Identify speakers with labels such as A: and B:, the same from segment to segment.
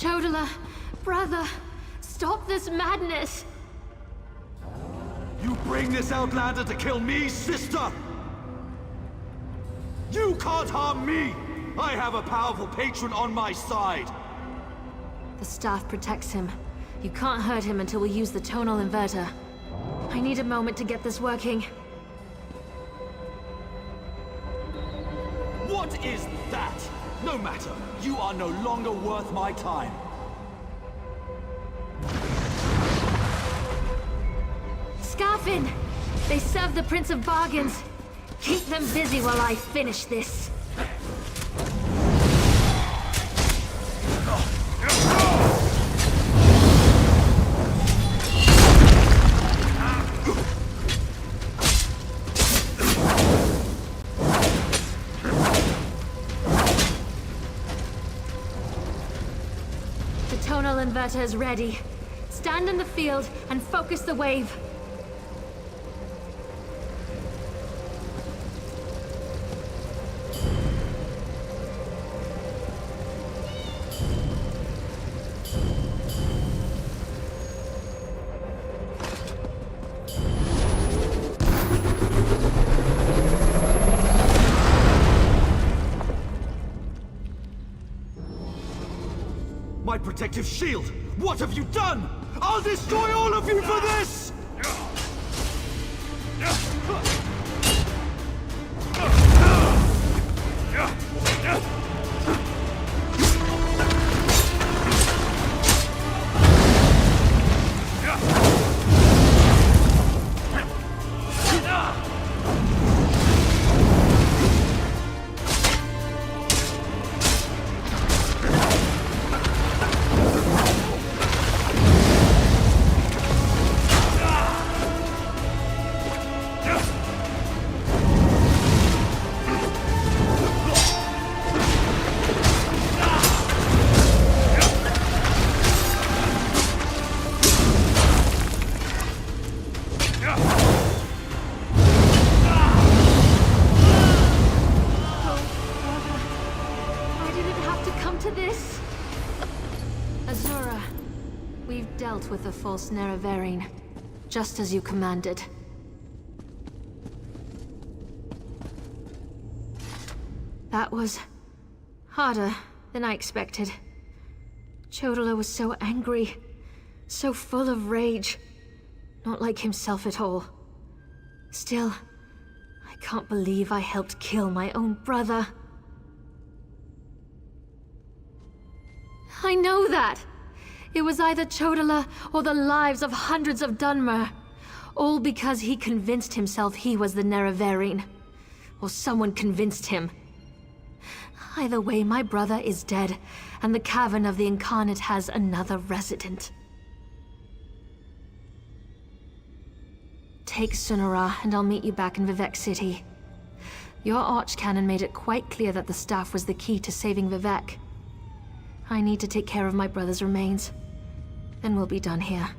A: Chodala, brother, stop this madness!
B: You bring this outlander to kill me, sister? You can't harm me! I have a powerful patron on my side!
A: The staff protects him. You can't hurt him until we use the tonal inverter. I need a moment to get this working.
B: What is that? No matter. You are no longer worth my time.
A: Scarfin! They serve the Prince of Bargains. Keep them busy while I finish this. The tonal inverter is ready. Stand in the field and focus the wave.
B: My protective shield! What have you done? I'll destroy all of you for this!
A: With the false Nerevarine, just as you commanded. That was harder than I expected. Chodala was so angry, so full of rage, not like himself at all. Still, I can't believe I helped kill my own brother. I know that! It was either Chodala or the lives of hundreds of Dunmer. All because he convinced himself he was the Nerevarine. Or someone convinced him. Either way, my brother is dead, and the Cavern of the Incarnate has another resident. Take Sunara, and I'll meet you back in Vivec City. Your Archcanon made it quite clear that the staff was the key to saving Vivec. I need to take care of my brother's remains. Then we'll be done here.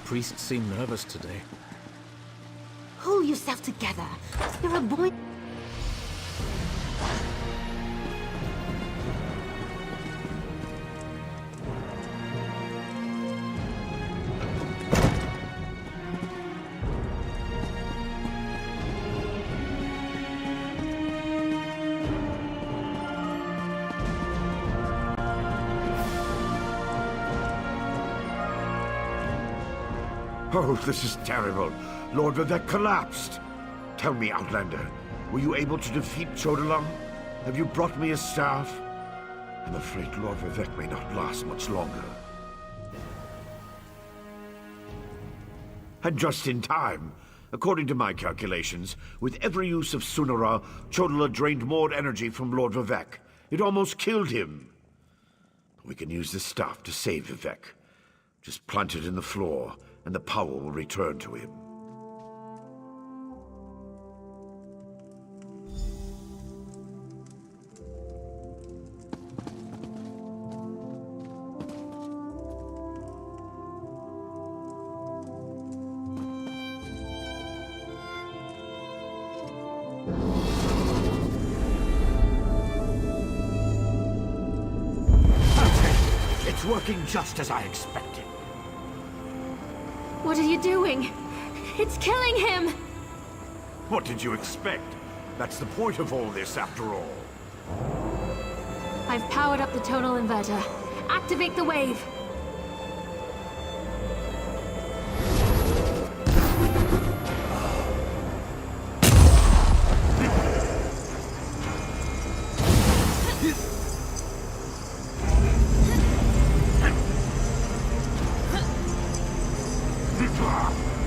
C: priest seem nervous today.
A: Pull yourself together. You're a boy.
D: Oh, this is terrible. Lord Vivek collapsed. Tell me, Outlander, were you able to defeat Chodola? Have you brought me his staff? I'm afraid Lord Vivek may not last much longer. And just in time. According to my calculations, with every use of Sunara, Chodola drained more energy from Lord Vivek. It almost killed him. We can use this staff to save Vivek. Just plant it in the floor, and the power will return to him.
B: It's working just as I expected.
A: What are you doing? It's killing him!
D: What did you expect? That's the point of all this, after all.
A: I've powered up the tonal inverter. Activate the wave!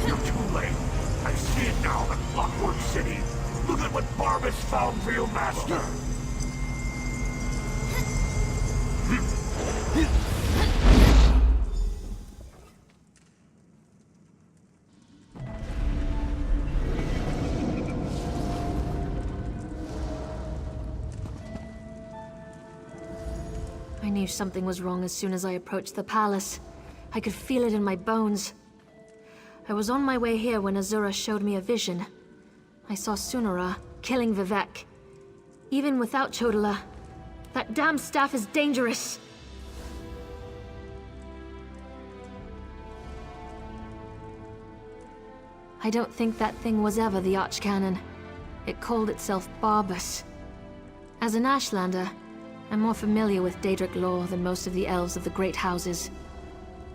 D: You're too late. I see it now, the Clockwork City. Look at what Barbas found for your master.
A: I knew something was wrong as soon as I approached the palace. I could feel it in my bones. I was on my way here when Azura showed me a vision. I saw Sunara killing Vivek. Even without Chodola, that damn staff is dangerous. I don't think that thing was ever the Archcanon. It called itself Barbas. As an Ashlander, I'm more familiar with Daedric lore than most of the elves of the Great Houses.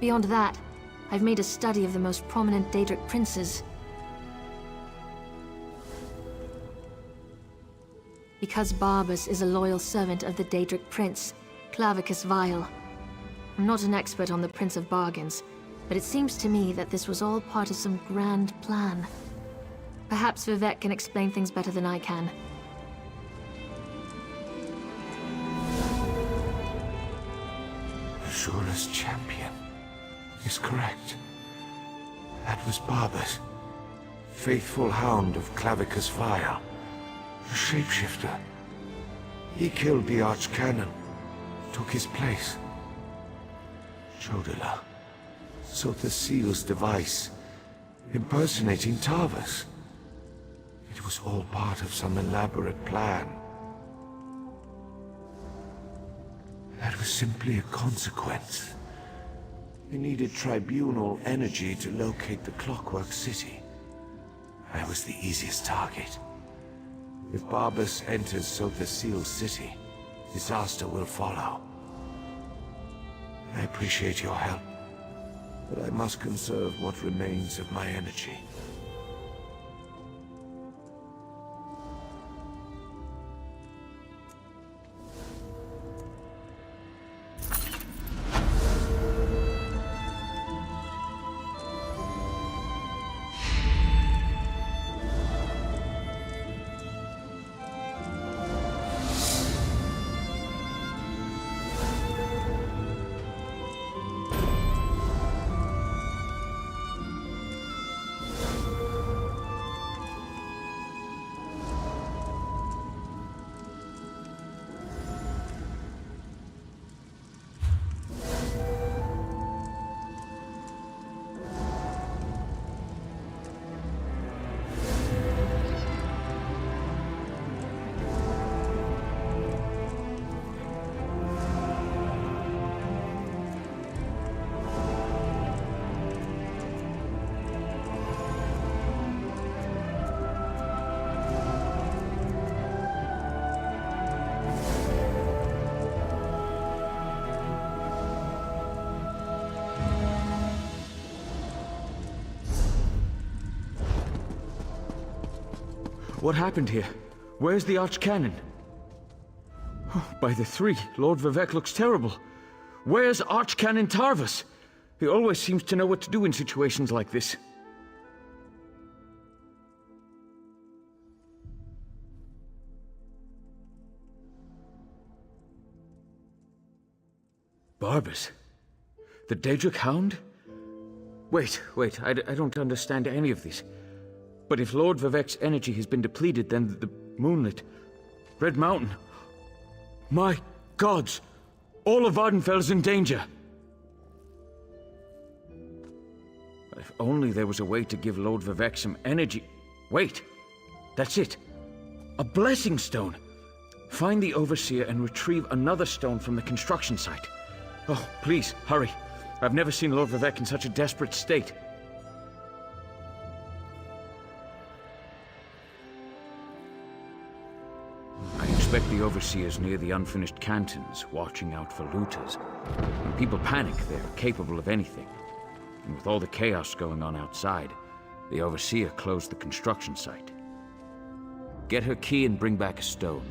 A: Beyond that, I've made a study of the most prominent Daedric princes. Because Barbas is a loyal servant of the Daedric prince, Clavicus Vile. I'm not an expert on the Prince of Bargains, but it seems to me that this was all part of some grand plan. Perhaps Vivek can explain things better than I can.
D: Azura's champion is correct. That was Barbas, faithful hound of Clavicus Vile, a shapeshifter. He killed the Archcanon, took his place. Chodola sought the seal's device, impersonating Tarvas. It was all part of some elaborate plan. That was simply a consequence. They needed tribunal energy to locate the Clockwork City. I was the easiest target. If Barbas enters Sotha Seal's city, disaster will follow. I appreciate your help, but I must conserve what remains of my energy.
C: What happened here? Where's the Archcanon? Oh, by the three, Lord Vivek looks terrible. Where's Archcanon Tarvas? He always seems to know what to do in situations like this. Barbas? The Daedric Hound? Wait, I don't understand any of this. But if Lord Vivek's energy has been depleted, then the moonlit... Red Mountain... My gods! All of Vardenfell's in danger! If only there was a way to give Lord Vivek some energy... Wait! That's it! A blessing stone! Find the Overseer and retrieve another stone from the construction site. Oh, please, hurry. I've never seen Lord Vivek in such a desperate state. I expect the Overseer's near the unfinished cantons, watching out for looters. When people panic, they're capable of anything. And with all the chaos going on outside, the Overseer closed the construction site. Get her key and bring back a stone.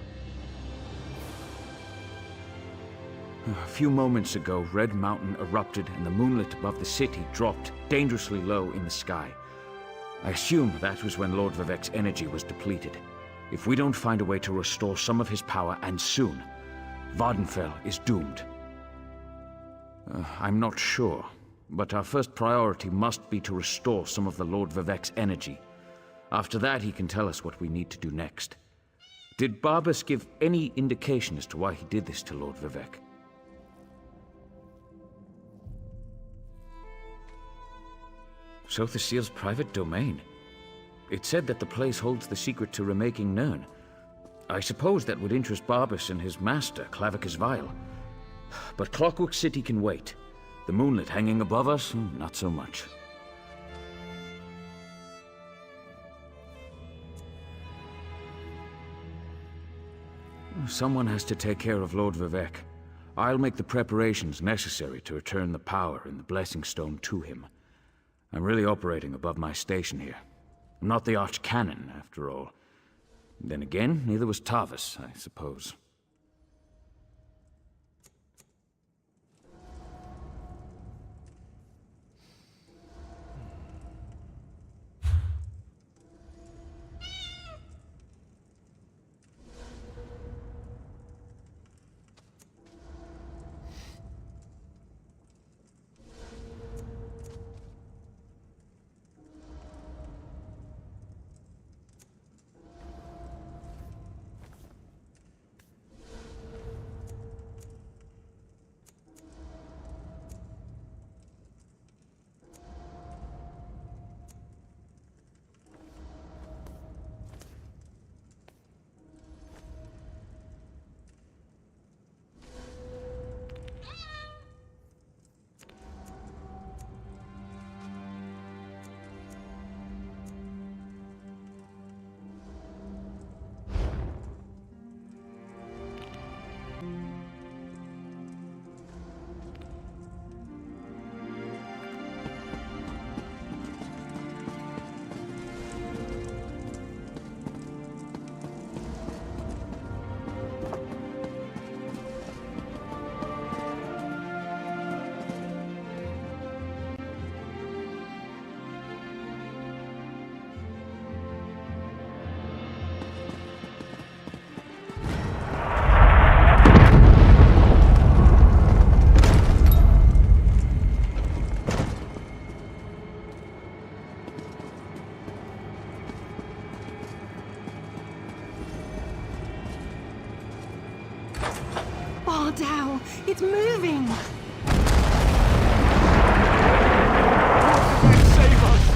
C: A few moments ago, Red Mountain erupted and the moonlit above the city dropped dangerously low in the sky. I assume that was when Lord Vivek's energy was depleted. If we don't find a way to restore some of his power, and soon, Vardenfell is doomed. I'm not sure, but our first priority must be to restore some of the Lord Vivek's energy. After that, he can tell us what we need to do next. Did Barbas give any indication as to why he did this to Lord Vivek? Sothasil's private domain. It said that the place holds the secret to remaking Nirn. I suppose that would interest Barbas and his master, Clavicus Vile. But Clockwork City can wait. The moonlit hanging above us, not so much. Someone has to take care of Lord Vivek. I'll make the preparations necessary to return the power and the Blessing Stone to him. I'm really operating above my station here. I'm not the Archcanon, after all. Then again, neither was Tarvas, I suppose.
A: Dow, it's moving!
B: Save us!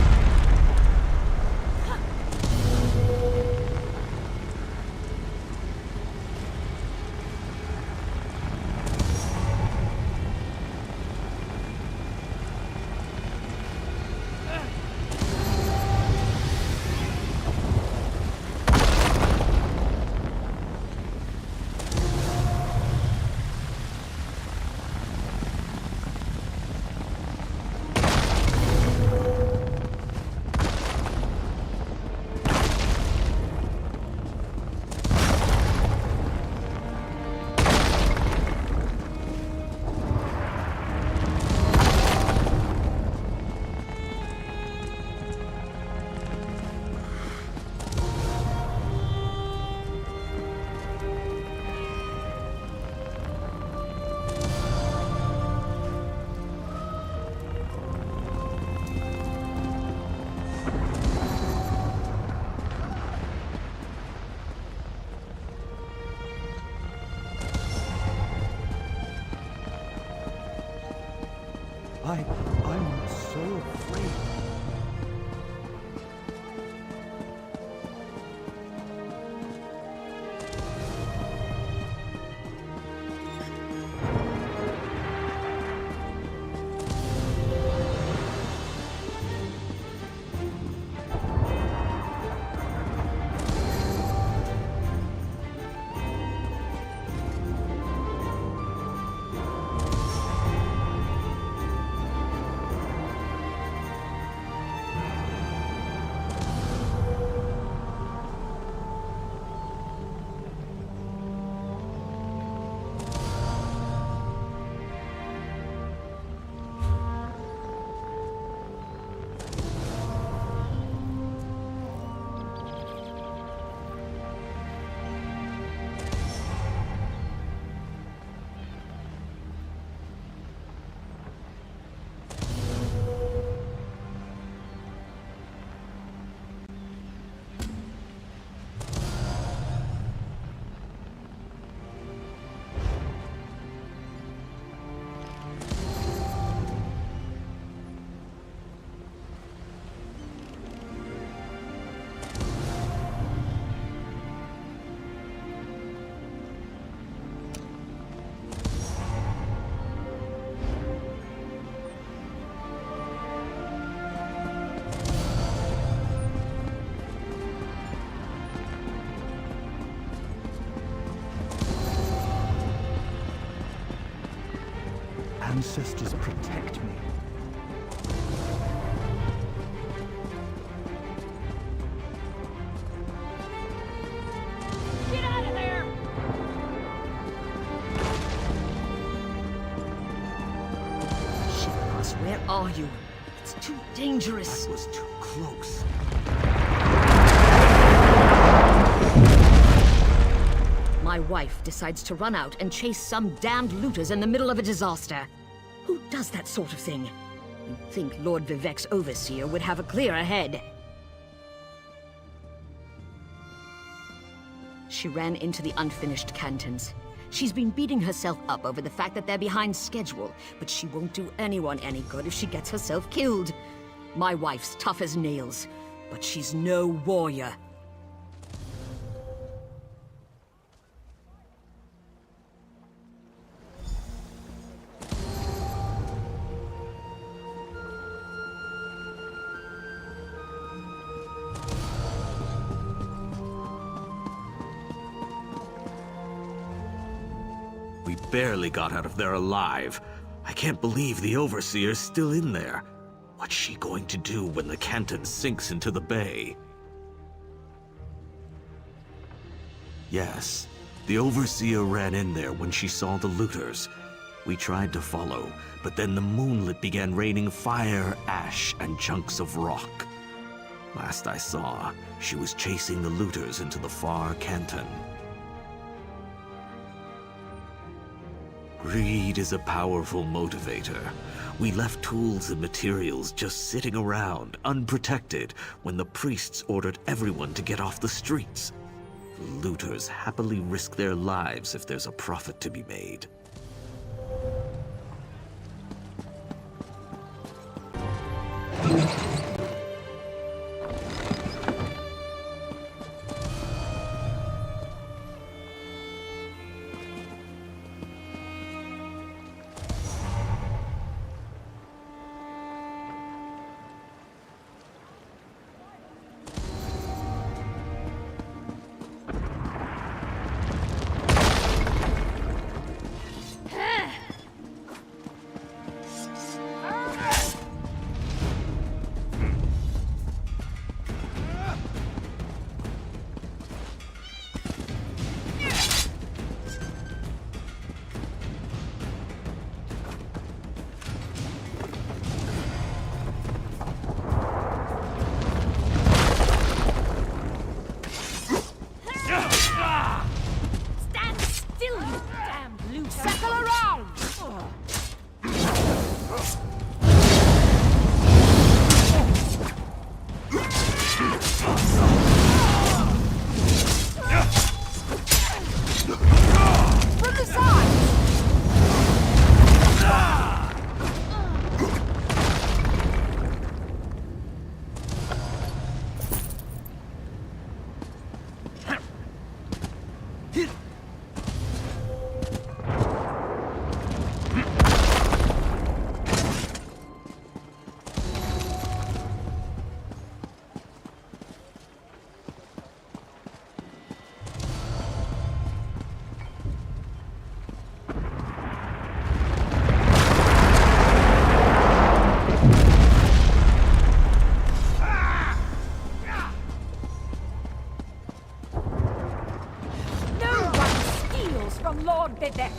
B: I'm so afraid. Ancestors protect me.
A: Get out of there!
E: Shit, where are you? It's too dangerous.
B: That was too close.
E: My wife decides to run out and chase some damned looters in the middle of a disaster. Who does that sort of thing? You'd think Lord Vivek's overseer would have a clearer head. She ran into the unfinished cantons. She's been beating herself up over the fact that they're behind schedule, but she won't do anyone any good if she gets herself killed. My wife's tough as nails, but she's no warrior.
F: We barely got out of there alive. I can't believe the Overseer's still in there. What's she going to do when the Canton sinks into the bay? Yes, the Overseer ran in there when she saw the looters. We tried to follow, but then the moonlit began raining fire, ash, and chunks of rock. Last I saw, she was chasing the looters into the far Canton. Greed is a powerful motivator. We left tools and materials just sitting around, unprotected, when the priests ordered everyone to get off the streets. The looters happily risk their lives if there's a profit to be made.
E: Lord Vivek!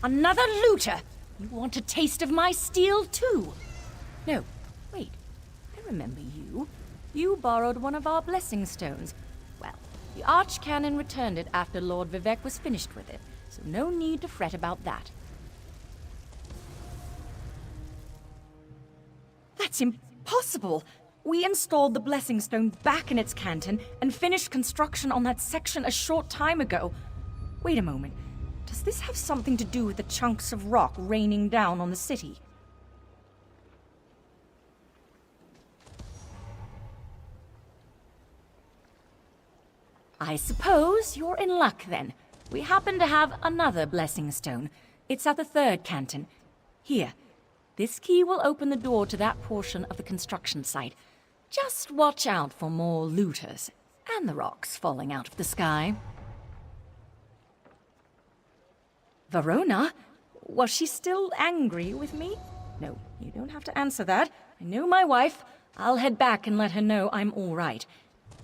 G: Another looter! You want a taste of my steel, too? No, wait. I remember you. You borrowed one of our blessing stones. Well, the Archcanon returned it after Lord Vivek was finished with it, so no need to fret about that. That's impossible! We installed the blessing stone back in its canton and finished construction on that section a short time ago. Wait a moment. Does this have something to do with the chunks of rock raining down on the city? I suppose you're in luck then. We happen to have another blessing stone. It's at the third canton. Here. This key will open the door to that portion of the construction site. Just watch out for more looters and the rocks falling out of the sky. Verona? Was she still angry with me? No, you don't have to answer that. I know my wife. I'll head back and let her know I'm all right.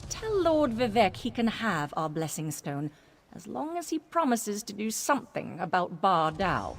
G: Tell Lord Vivek he can have our blessing stone, as long as he promises to do something about Bar Dao.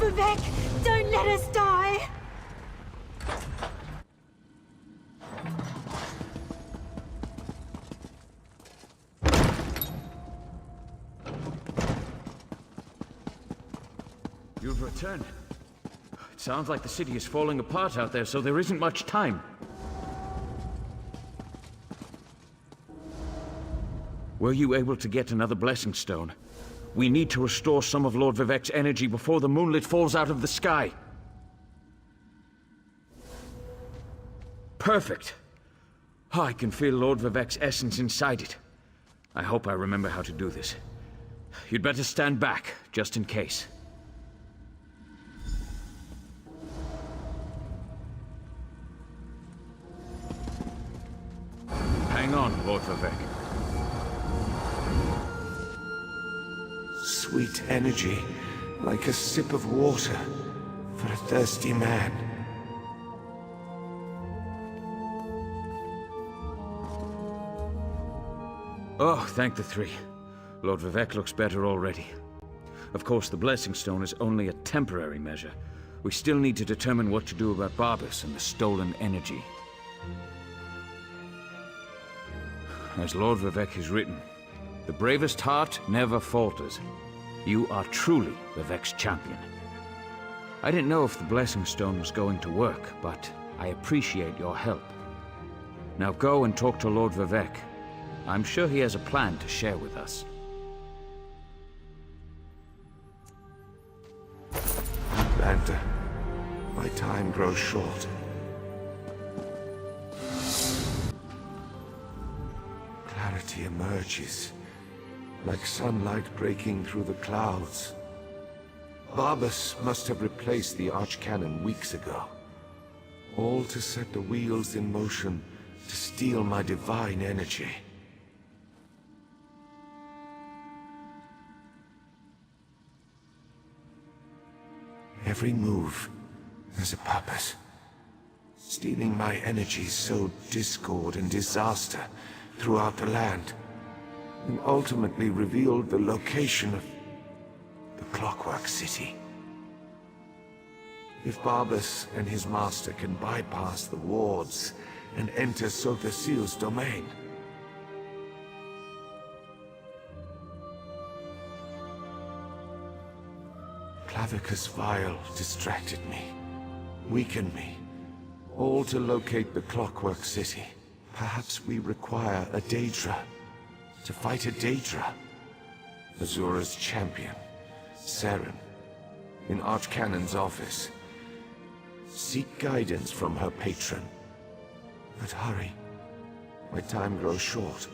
A: Vivek, don't let us die!
C: You've returned. It sounds like the city is falling apart out there, so there isn't much time. Were you able to get another blessing stone? We need to restore some of Lord Vivek's energy before the moonlit falls out of the sky. Perfect. Oh, I can feel Lord Vivek's essence inside it. I hope I remember how to do this. You'd better stand back, just in case. Hang on, Lord Vivek.
D: Sweet energy, like a sip of water for a thirsty man.
C: Oh, thank the three. Lord Vivek looks better already. Of course, the Blessing Stone is only a temporary measure. We still need to determine what to do about Barbas and the stolen energy. As Lord Vivek has written, the bravest heart never falters. You are truly Vivek's champion. I didn't know if the Blessing Stone was going to work, but I appreciate your help. Now go and talk to Lord Vivek. I'm sure he has a plan to share with us.
D: Lanta, my time grows short. Clarity emerges, like sunlight breaking through the clouds. Barbas must have replaced the Archcanon weeks ago. All to set the wheels in motion to steal my divine energy. Every move has a purpose. Stealing my energy sowed discord and disaster throughout the land, and ultimately revealed the location of the Clockwork City. If Barbas and his master can bypass the wards and enter Sotha Seal's domain, Clavicus Vile distracted me, weakened me, all to locate the Clockwork City. Perhaps we require a Daedra to fight a Daedra. Azura's champion, Saren, in Archcanon's office. Seek guidance from her patron. But hurry, my time grows short.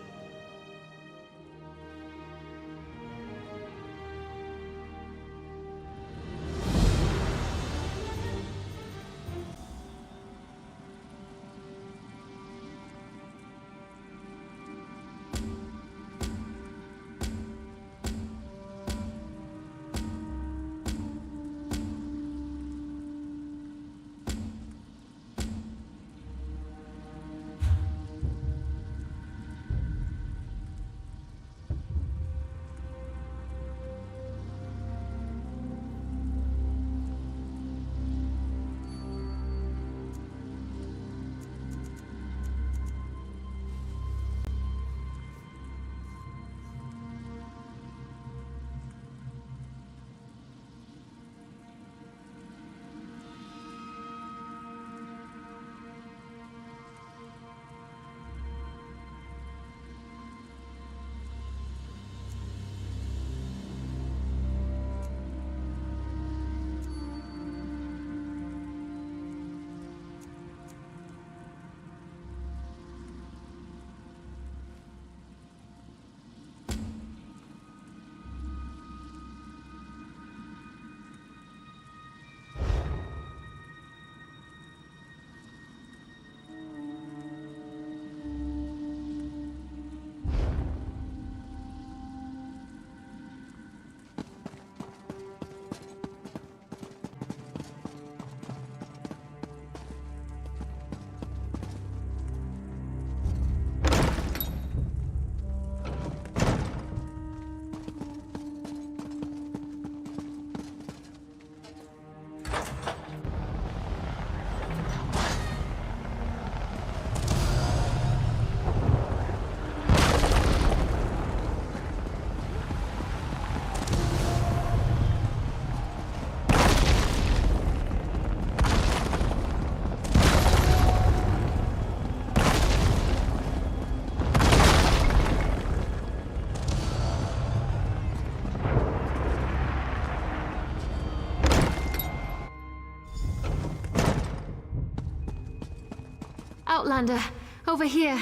A: Outlander, over here.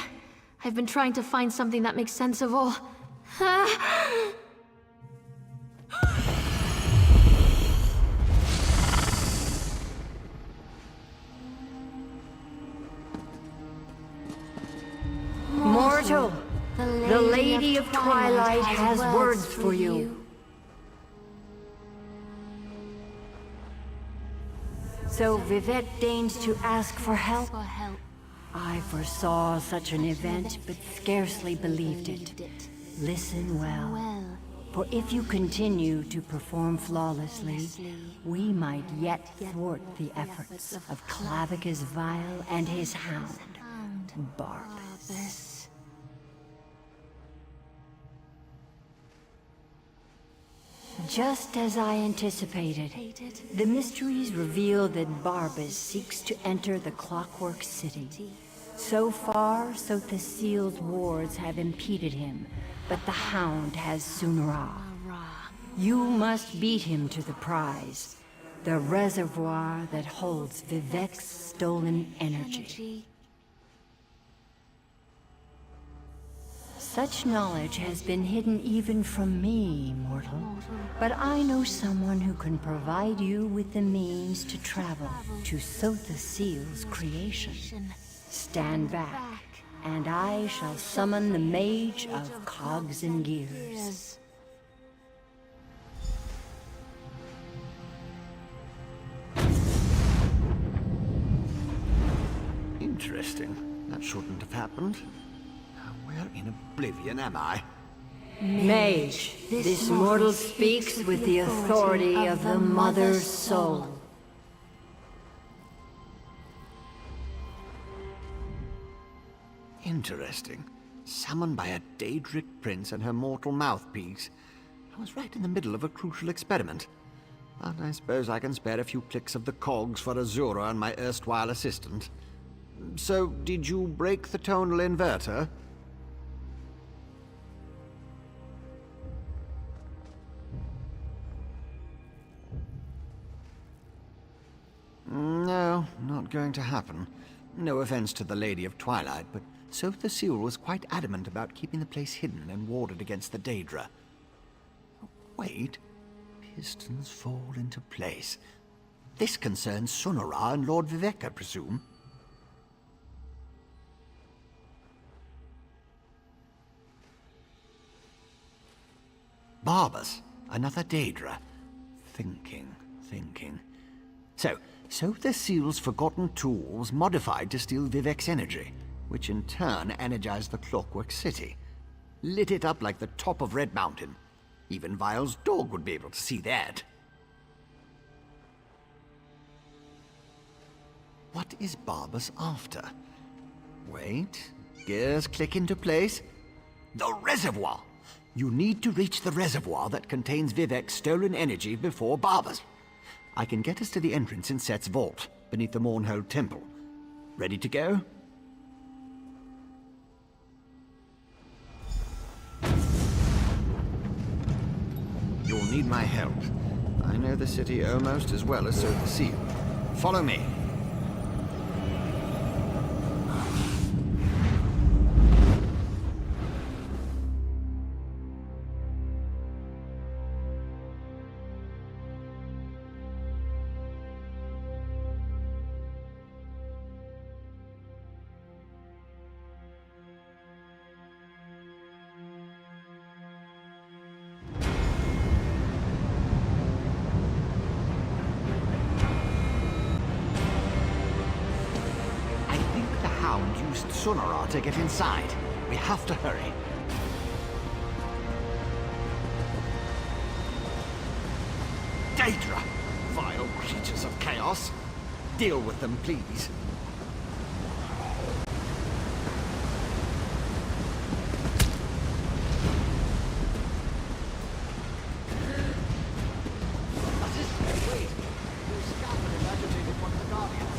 A: I've been trying to find something that makes sense of all.
H: Mortal, the Lady of Twilight has words for you. So Vivek deigns to ask for help? I foresaw such an event, but scarcely believed it. Listen well, for if you continue to perform flawlessly, we might yet thwart the efforts of Clavicus Vile and his hound, Barbas. Just as I anticipated, the mysteries reveal that Barbas seeks to enter the Clockwork City. So far, Sotha Seal's wards have impeded him, but the Hound has Sunra. You must beat him to the prize, the reservoir that holds Vivek's stolen energy. Such knowledge has been hidden even from me, mortal. But I know someone who can provide you with the means to travel to Sotha Seal's creation. Stand back, and I shall summon the Mage of Cogs and Gears.
B: Interesting. That shouldn't have happened. Where in oblivion am I?
H: Mage, this mortal speaks with the authority of the Mother's Soul.
B: Interesting. Summoned by a Daedric prince and her mortal mouthpiece. I was right in the middle of a crucial experiment. But I suppose I can spare a few clicks of the cogs for Azura and my erstwhile assistant. So, did you break the tonal inverter? No, not going to happen. No offense to the Lady of Twilight, but Sotha Seal was quite adamant about keeping the place hidden and warded against the Daedra. Wait. Pistons fall into place. This concerns Sunara and Lord Vivek, I presume. Barbas, another Daedra. Thinking. So the Seal's forgotten tools modified to steal Vivek's energy, which in turn energized the Clockwork City. Lit it up like the top of Red Mountain. Even Vile's dog would be able to see that. What is Barbas after? Wait, gears click into place. The reservoir! You need to reach the reservoir that contains Vivek's stolen energy before Barbas. I can get us to the entrance in Set's vault, beneath the Mournhold Temple. Ready to go? You'll need my help. I know the city almost as well as Sotha Seal. Follow me. Sunara to get inside. We have to hurry. Daedra! Vile creatures of chaos. Deal with them, please. Wait! You scattered and agitated one of the Guardians.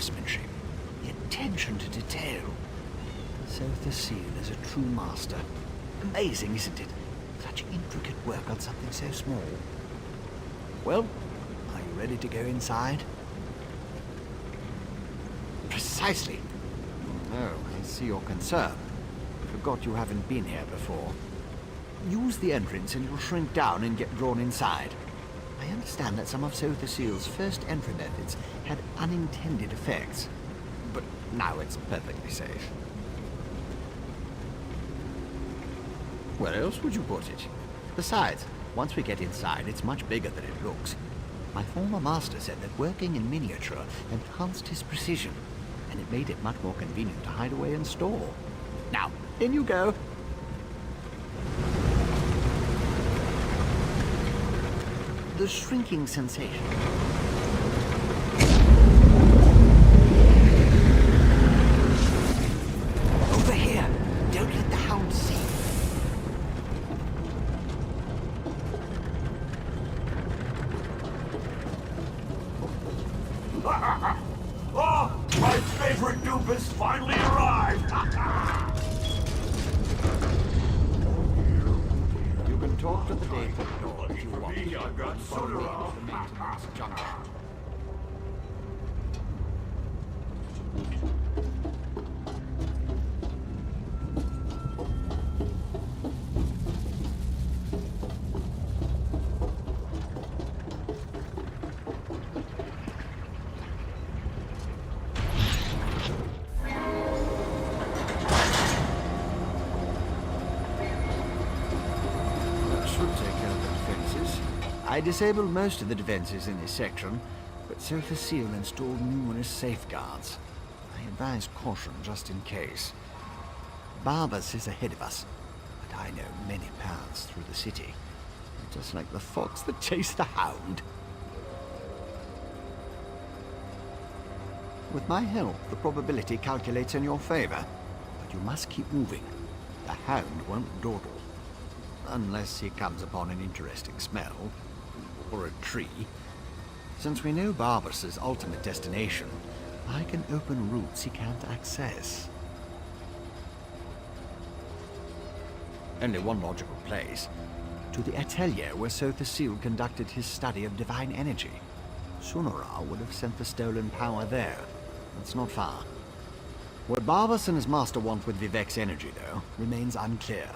B: craftsmanship, the attention to detail. Sotha Seal is a true master. Amazing, isn't it? Such intricate work on something so small. Well, are you ready to go inside? Precisely. Oh, I see your concern. Forgot you haven't been here before. Use the entrance and you'll shrink down and get drawn inside. I understand that some of Sotha Seal's first entry methods had unintended effects, but now it's perfectly safe. Where else would you put it? Besides, once we get inside, it's much bigger than it looks. My former master said that working in miniature enhanced his precision, and it made it much more convenient to hide away and store. Now, in you go. The shrinking sensation. Over here. Don't let the hound see.
D: Oh, my favorite dupe has finally arrived!
B: You can talk to the Dave door if you want.
D: Me, I've got soda.
B: The maintenance junction. I disabled most of the defenses in this section, but Sotha Seal installed numerous safeguards. I advise caution just in case. Barbas is ahead of us, but I know many paths through the city, just like the fox that chased the hound. With my help, the probability calculates in your favor, but you must keep moving. The hound won't dawdle, unless he comes upon an interesting smell. Or a tree. Since we know Barbas's ultimate destination, I can open routes he can't access. Only one logical place. To the atelier where Sotha Seal conducted his study of divine energy. Sunora would have sent the stolen power there. It's not far. What Barbas and his master want with Vivek's energy, though, remains unclear.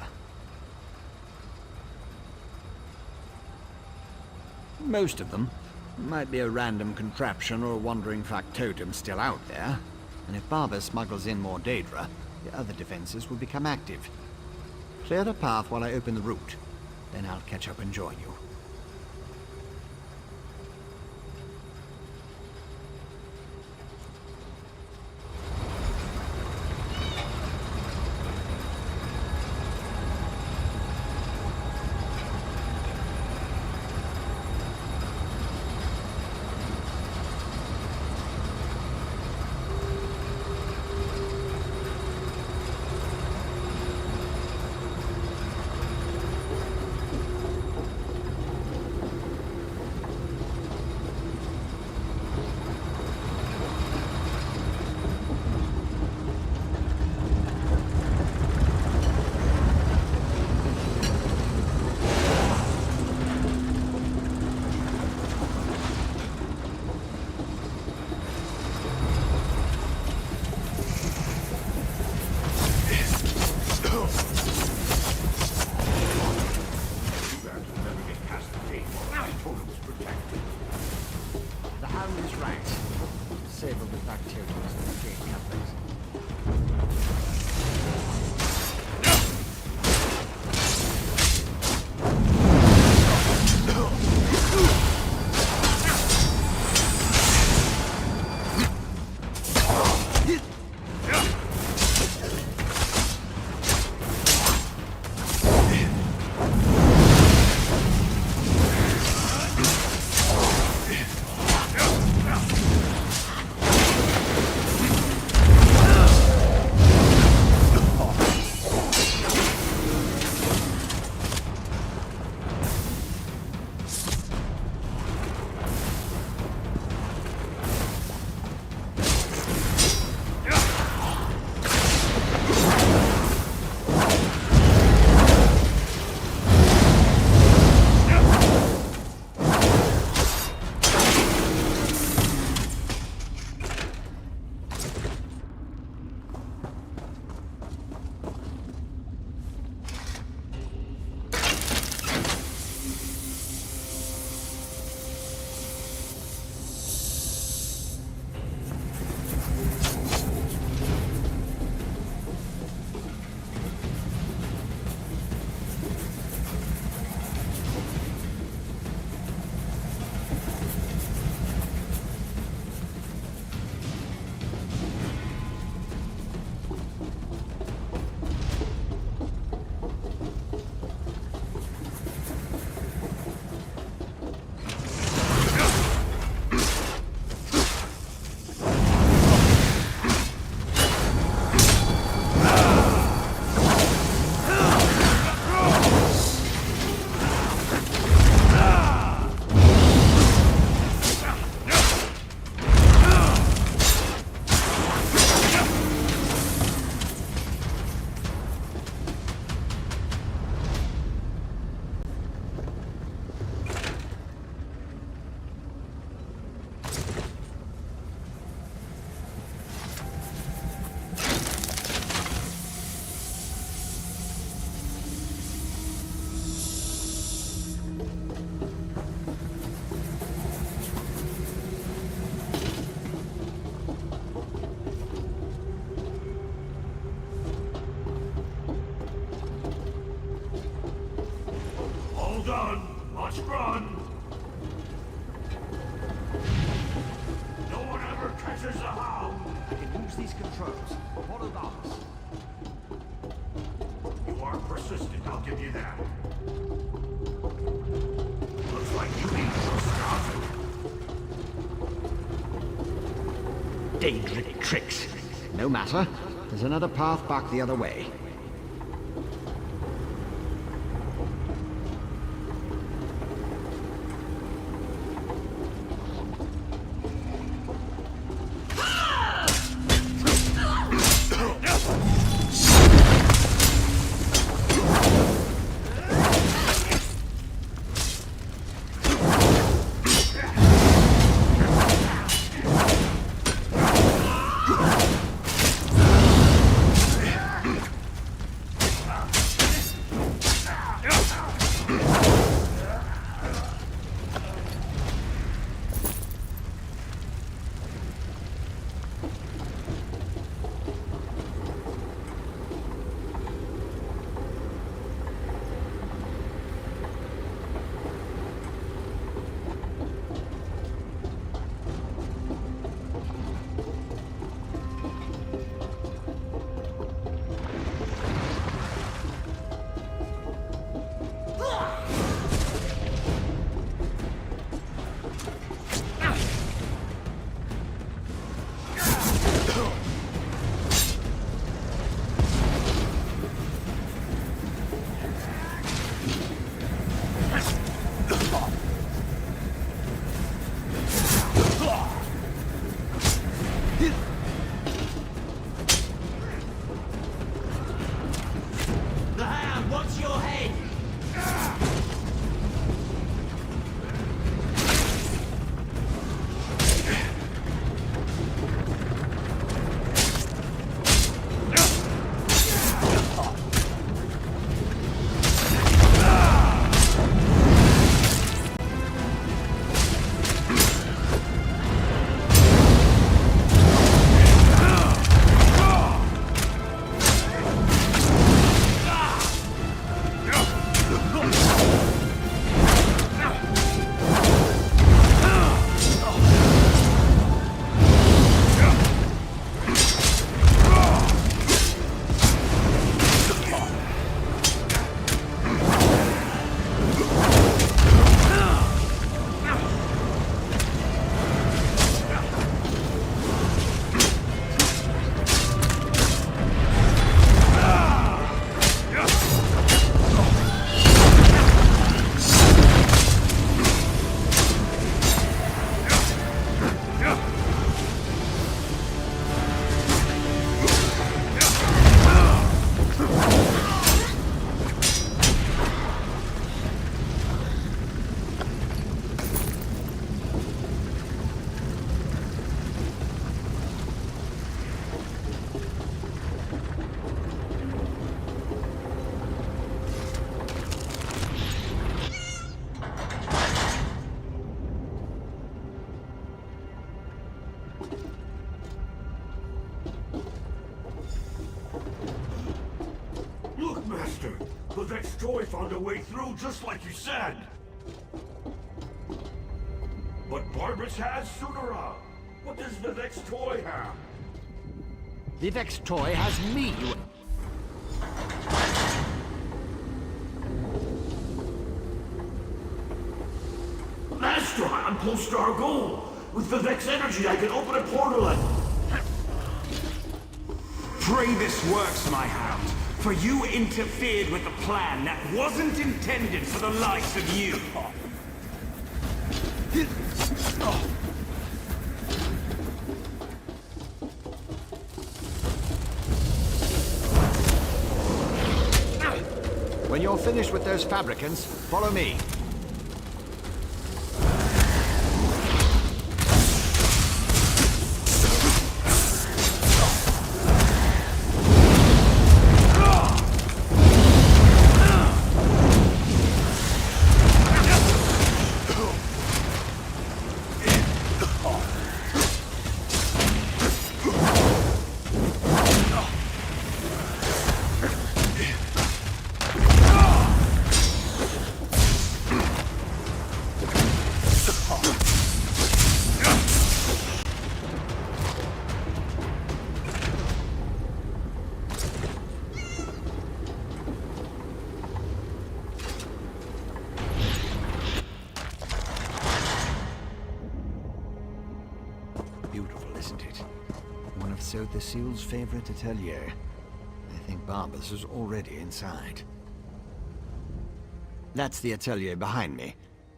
B: Most of them. Might be a random contraption or a wandering factotum still out there. And if Barber smuggles in more Daedra, the other defenses will become active. Clear the path while I open the route. Then I'll catch up and join you.
D: must run! No one ever catches a hound!
B: I can use these controls. Follow Barbas.
D: You are persistent, I'll give you that. Looks like you need to stop it.
B: Daedric tricks. No matter. There's another path back the other way.
D: The Vex toy found a way through just like you said. But Barbas has Sunara. What does the Vex toy have?
B: The Vex toy has me.
D: Master, I'm close to our goal. With the Vex energy, I can open a portal and...
I: Pray this works, my hound, for you interfered with a plan that wasn't intended for the likes of you.
B: When you're finished with those fabricants, follow me. Sotha Seal's favorite atelier. I think Barbas is already inside. That's the atelier behind me.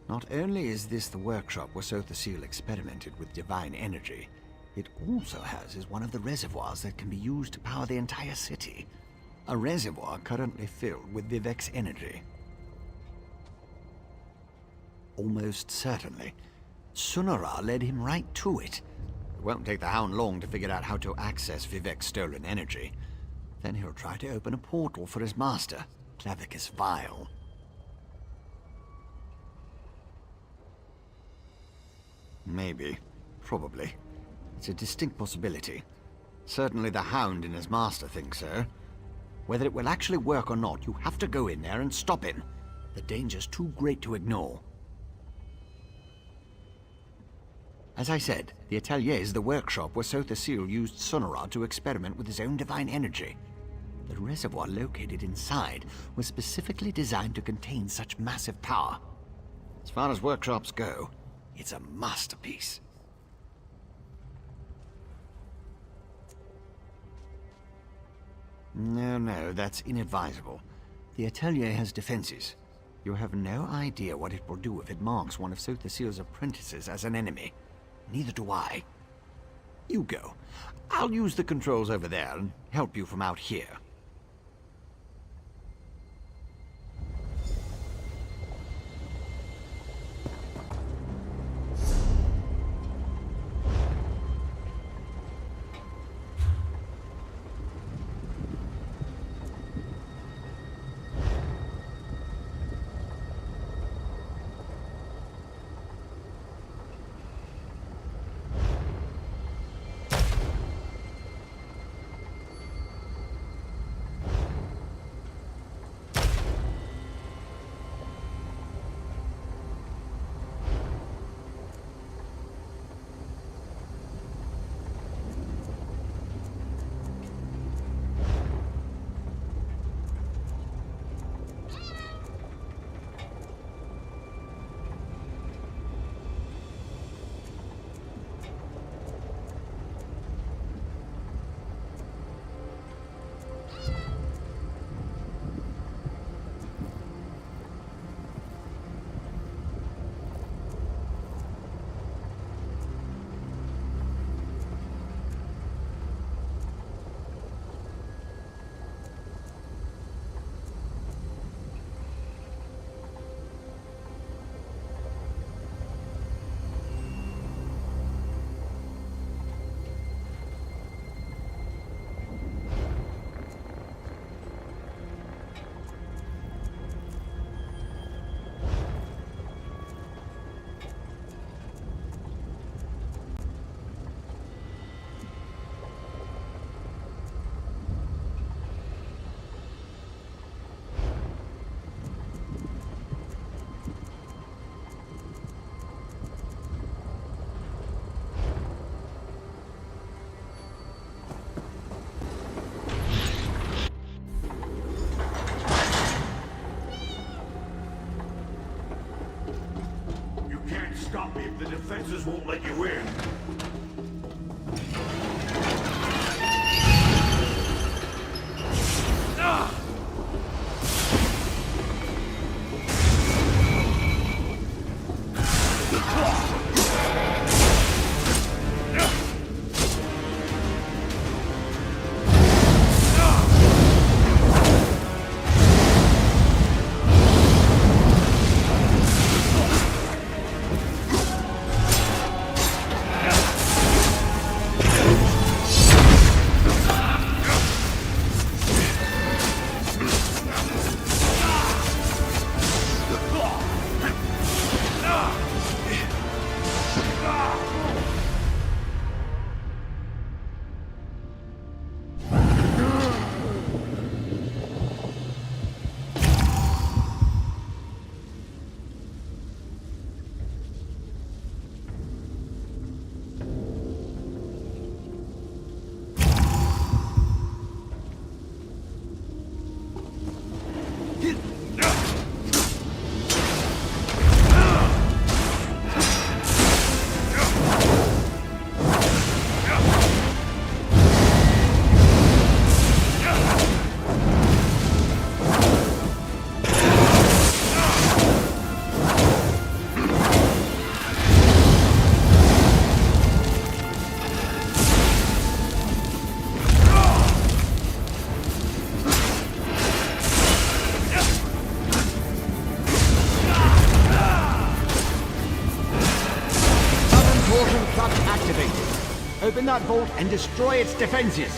B: Not only is this the workshop where Sotha Seal experimented with divine energy, it also houses one of the reservoirs that can be used to power the entire city. A reservoir currently filled with Vivek's energy. Almost certainly, Sunara led him right to it. It won't take the Hound long to figure out how to access Vivek's stolen energy. Then he'll try to open a portal for his master, Clavicus Vile. Maybe. Probably. It's a distinct possibility. Certainly the Hound and his master think so. Whether it will actually work or not, you have to go in there and stop him. The danger's too great to ignore. As I said, the atelier is the workshop where Sotha Seal used Sunara to experiment with his own divine energy. The reservoir located inside was specifically designed to contain such massive power. As far as workshops go, it's a masterpiece. No, that's inadvisable. The atelier has defenses. You have no idea what it will do if it marks one of Sotha Seal's apprentices as an enemy. Neither do I. You go. I'll use the controls over there and help you from out here.
I: Stop me if the defenses won't let you in.
B: Open that vault and destroy its defenses.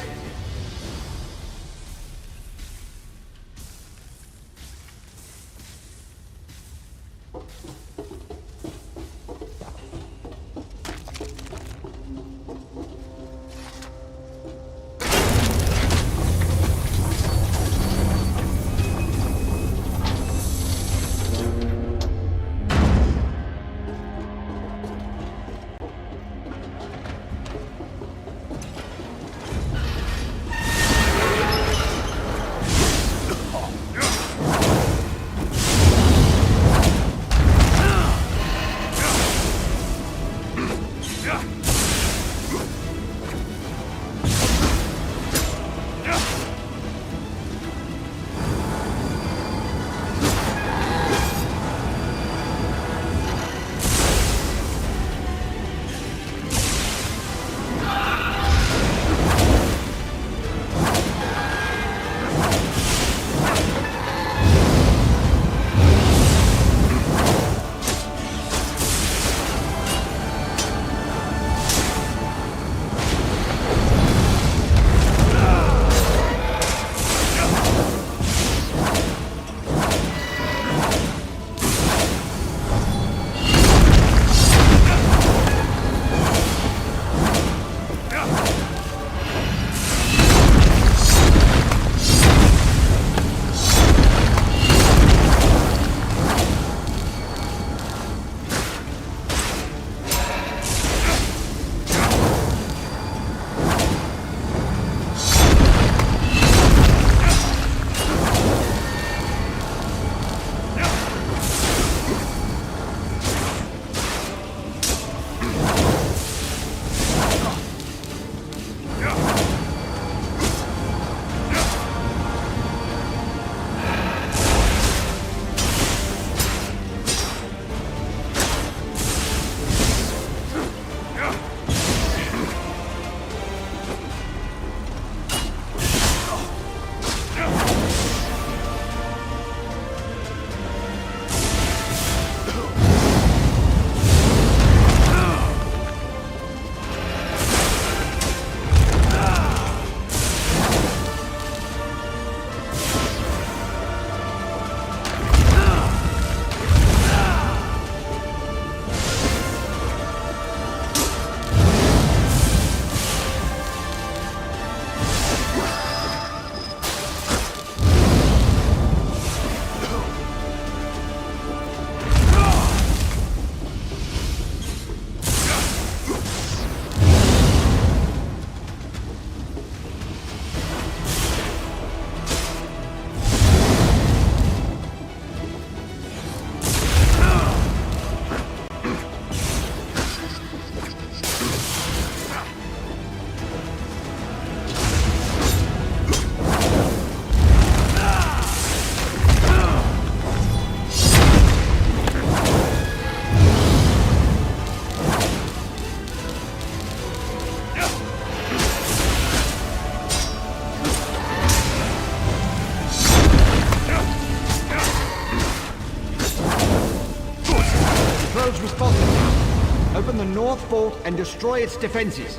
B: Open the north vault and destroy its defenses.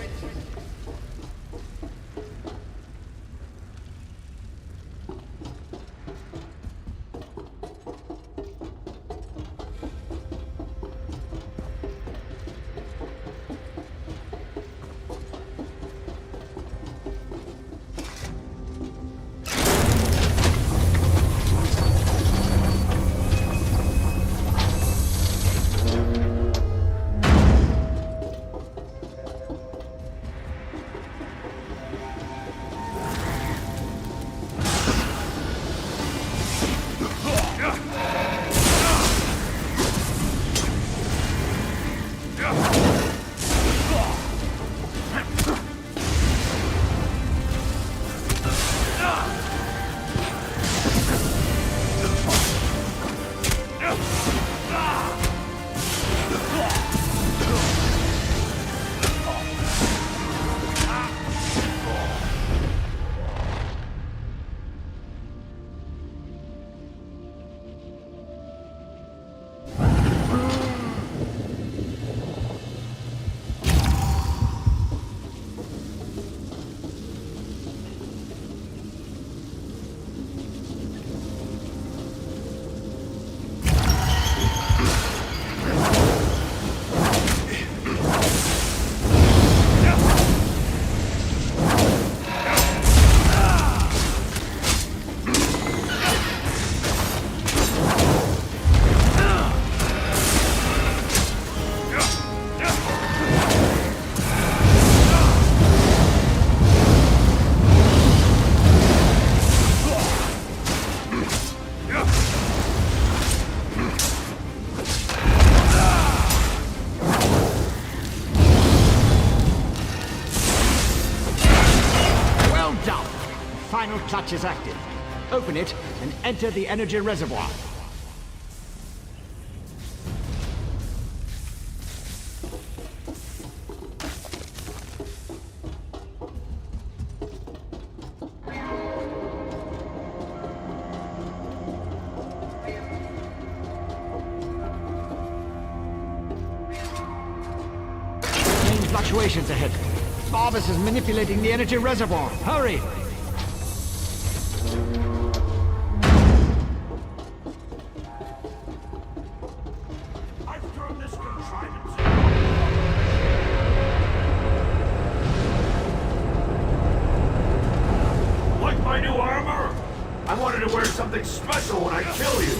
B: clutch is active. Open it and enter the energy reservoir. Fluctuations ahead. Barbas is manipulating the energy reservoir. Hurry!
I: I've turned this contrivance.
D: Like my new armor? I wanted to wear something special when I kill you.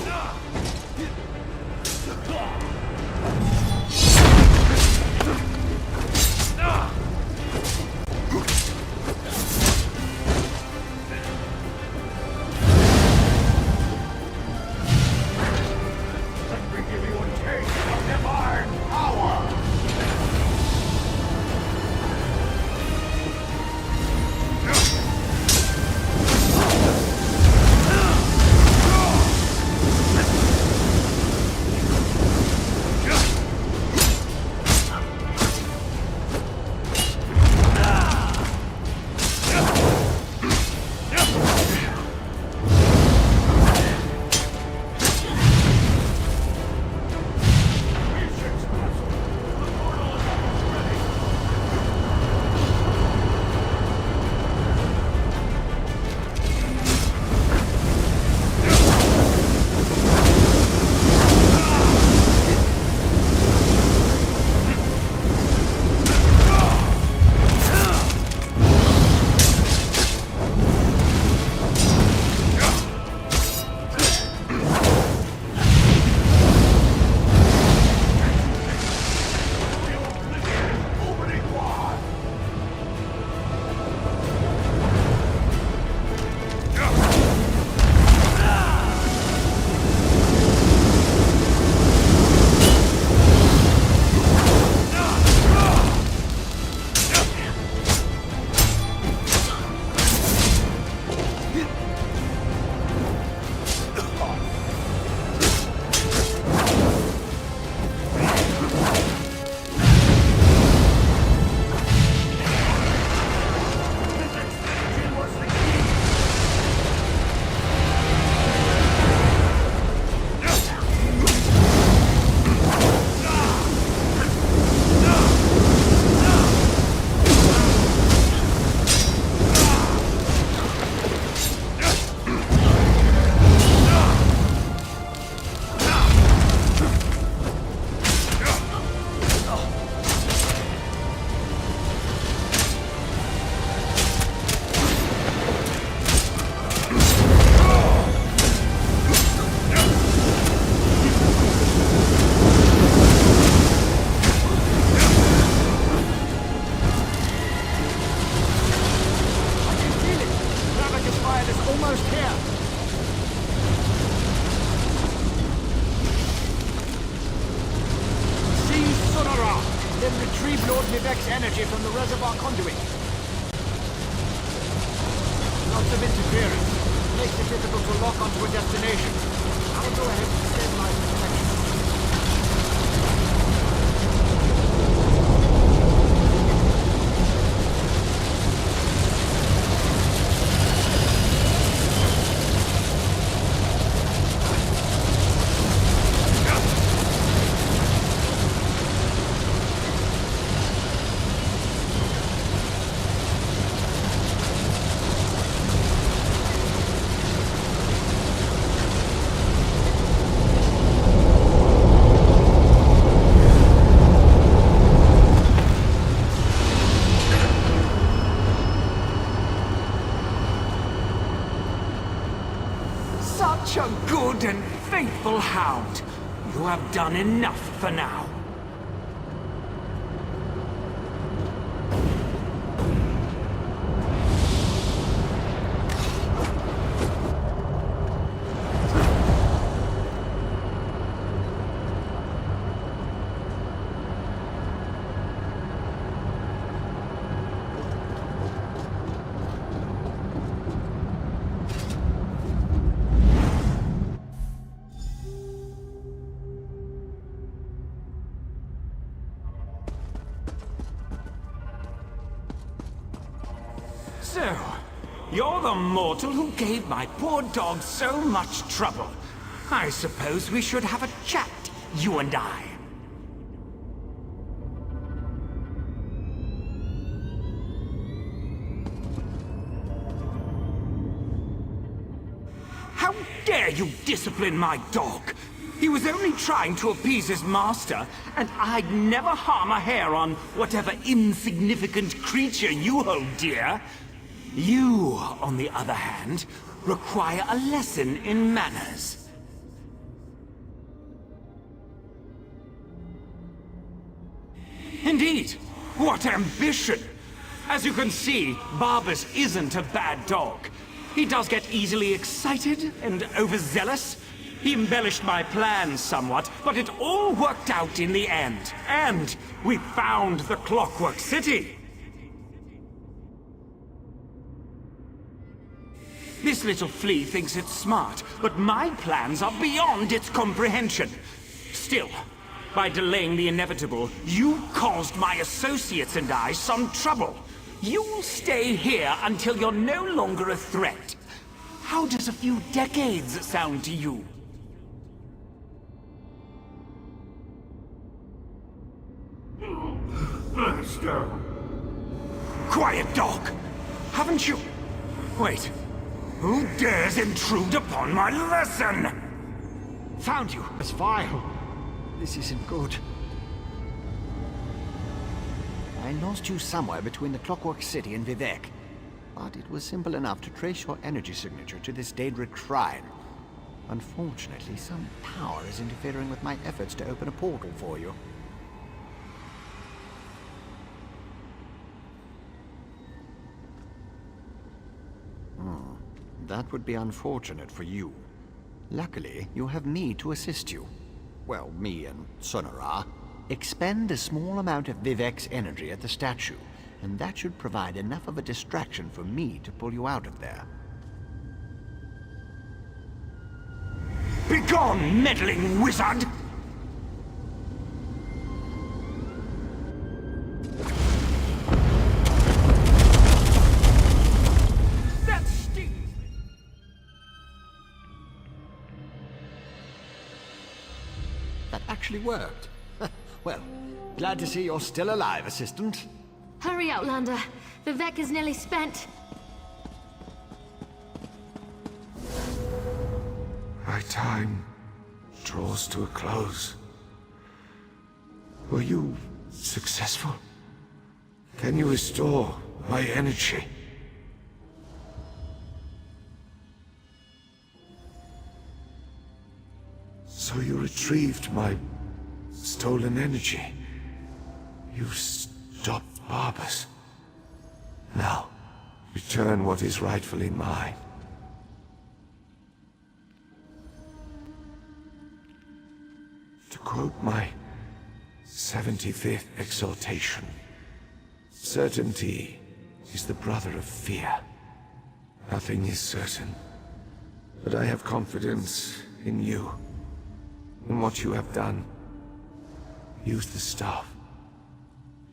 B: Then retrieve Lord Vivek's energy from the reservoir conduit. Lots of interference. Makes it difficult to lock onto a destination. I'll go ahead and stabilize the connection.
I: Such a good and faithful hound. You have done enough for now. So, you're the mortal who gave my poor dog so much trouble. I suppose we should have a chat, you and I. How dare you discipline my dog? He was only trying to appease his master, and I'd never harm a hair on whatever insignificant creature you hold dear. You, on the other hand, require a lesson in manners. Indeed, what ambition! As you can see, Barbas isn't a bad dog. He does get easily excited and overzealous. He embellished my plans somewhat, but it all worked out in the end. And we found the Clockwork City. This little flea thinks it's smart, but my plans are beyond its comprehension. Still, by delaying the inevitable, you caused my associates and I some trouble. You'll stay here until you're no longer a threat. How does a few decades sound to you? Master! Quiet, dog! Haven't you... Wait. Who dares intrude upon my lesson?
B: Found you. It's vile. This isn't good. I lost you somewhere between the Clockwork City and Vivec. But it was simple enough to trace your energy signature to this Daedric shrine. Unfortunately, some power is interfering with my efforts to open a portal for you. That would be unfortunate for you. Luckily, you have me to assist you. Well, me and Sonara. Expend a small amount of Vivec's energy at the statue, and that should provide enough of a distraction for me to pull you out of there.
I: Begone, meddling wizard! That stings!
B: That actually worked. Well, glad to see you're still alive, Assistant.
A: Hurry, Outlander. Vivec is nearly spent.
D: My time draws to a close. Were you successful? Can you restore my energy? So you retrieved my stolen energy. You stopped Barbas. Now, return what is rightfully mine. To quote my 75th exhortation, certainty is the brother of fear. Nothing is certain, but I have confidence in you, in what you have done. Use the staff.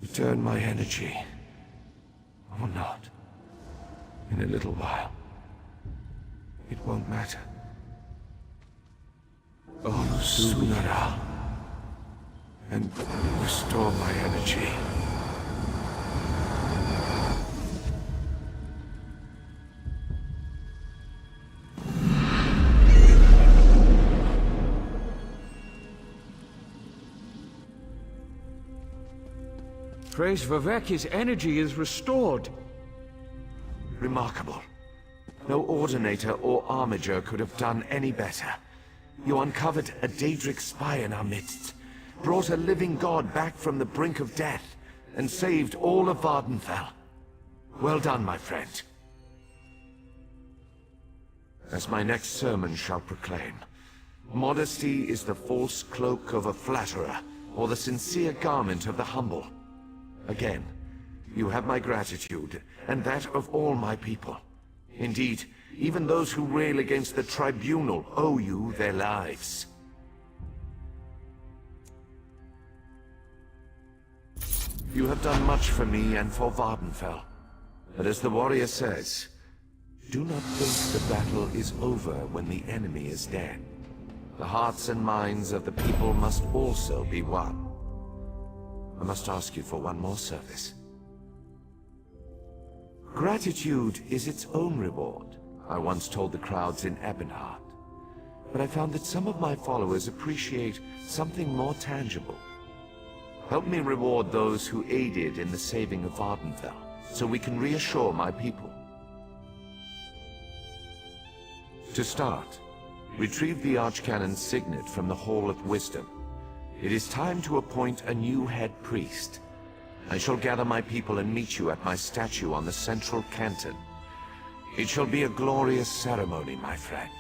D: Return my energy. Or not. In a little while. It won't matter. Oh, Sunara. And restore my energy.
C: Praise Vivec, his energy is restored.
D: Remarkable. No Ordinator or Armiger could have done any better. You uncovered a Daedric spy in our midst, brought a living god back from the brink of death, and saved all of Vardenfell. Well done, my friend. As my next sermon shall proclaim, modesty is the false cloak of a flatterer, or the sincere garment of the humble. Again, you have my gratitude, and that of all my people. Indeed, even those who rail against the tribunal owe you their lives. You have done much for me and for Vardenfell. But as the warrior says, do not think the battle is over when the enemy is dead. The hearts and minds of the people must also be won. I must ask you for one more service. Gratitude is its own reward, I once told the crowds in Ebonheart. But I found that some of my followers appreciate something more tangible. Help me reward those who aided in the saving of Vardenfell, so we can reassure my people. To start, retrieve the Archcannon's signet from the Hall of Wisdom. It is time to appoint a new head priest. I shall gather my people and meet you at my statue on the central canton. It shall be a glorious ceremony, my friend.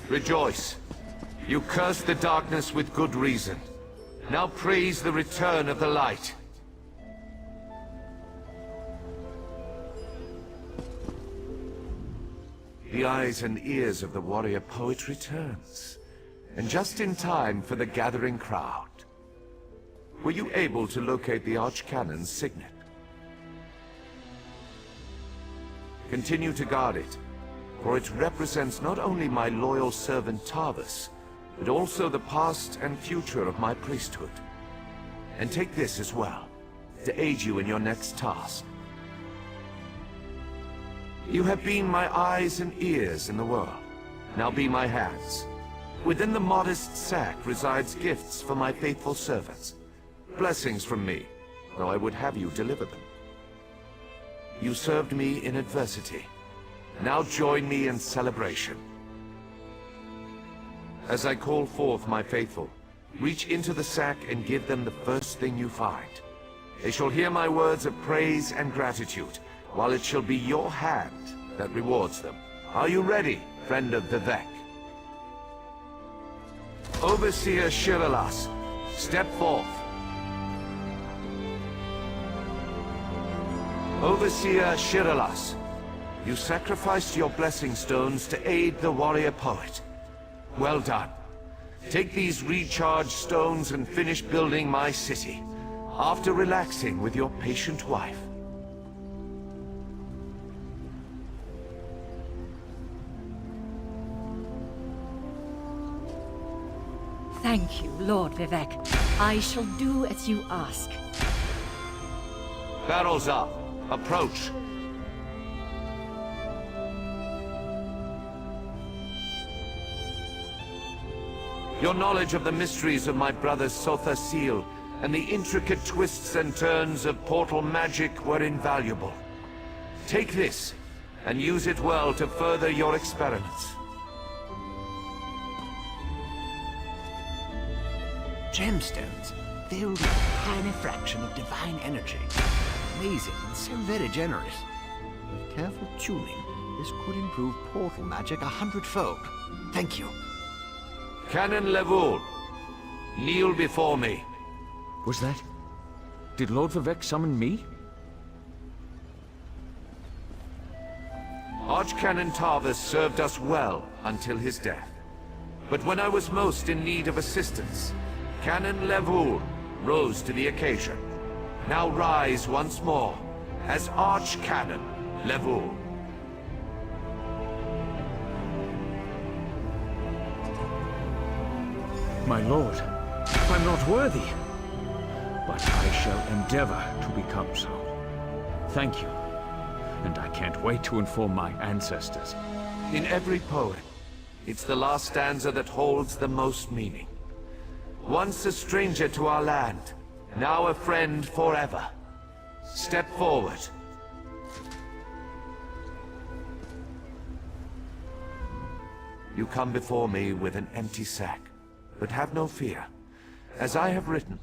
D: Rejoice. You cursed the darkness with good reason. Now praise the return of the light. The eyes and ears of the warrior poet returns, and just in time for the gathering crowd. Were you able to locate the Archcannon's signet? Continue to guard it, for it represents not only my loyal servant Tarvis, but also the past and future of my priesthood. And take this as well, to aid you in your next task. You have been my eyes and ears in the world. Now be my hands. Within the modest sack resides gifts for my faithful servants. Blessings from me, though I would have you deliver them. You served me in adversity. Now join me in celebration. As I call forth my faithful, reach into the sack and give them the first thing you find. They shall hear my words of praise and gratitude, while it shall be your hand that rewards them. Are you ready, friend of Vivek? Overseer Shiralas, step forth. Overseer Shiralas, you sacrificed your blessing stones to aid the warrior poet. Well done. Take these recharged stones and finish building my city, after relaxing with your patient wife.
G: Thank you, Lord Vivek. I shall do as you ask.
D: Barrels up. Approach. Your knowledge of the mysteries of my brother's Sotha seal and the intricate twists and turns of portal magic were invaluable. Take this and use it well to further your experiments.
B: Gemstones, filled with a tiny fraction of divine energy. Amazing and so very generous. With careful tuning, this could improve portal magic 100-fold. Thank you.
D: Canon Levoul, kneel before me.
C: Was that? Did Lord Vivek summon me?
D: Archcanon Tarvis served us well until his death. But when I was most in need of assistance, Canon Levoul rose to the occasion. Now rise once more as Archcanon Levoul.
C: My lord, I'm not worthy. But I shall endeavor to become so. Thank you. And I can't wait to inform my ancestors.
D: In every poem, it's the last stanza that holds the most meaning. Once a stranger to our land, now a friend forever. Step forward. You come before me with an empty sack, but have no fear. As I have written,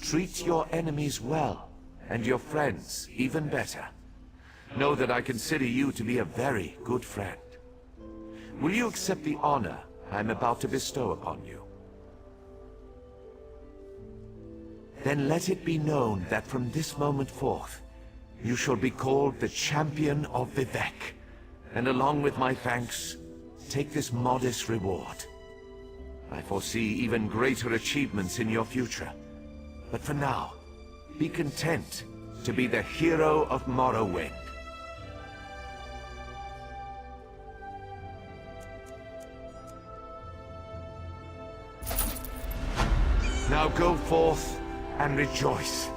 D: treat your enemies well, and your friends even better. Know that I consider you to be a very good friend. Will you accept the honor I'm about to bestow upon you? Then let it be known that from this moment forth, you shall be called the Champion of Vivek, and along with my thanks, take this modest reward. I foresee even greater achievements in your future, but for now, be content to be the hero of Morrowind. Now go forth and rejoice.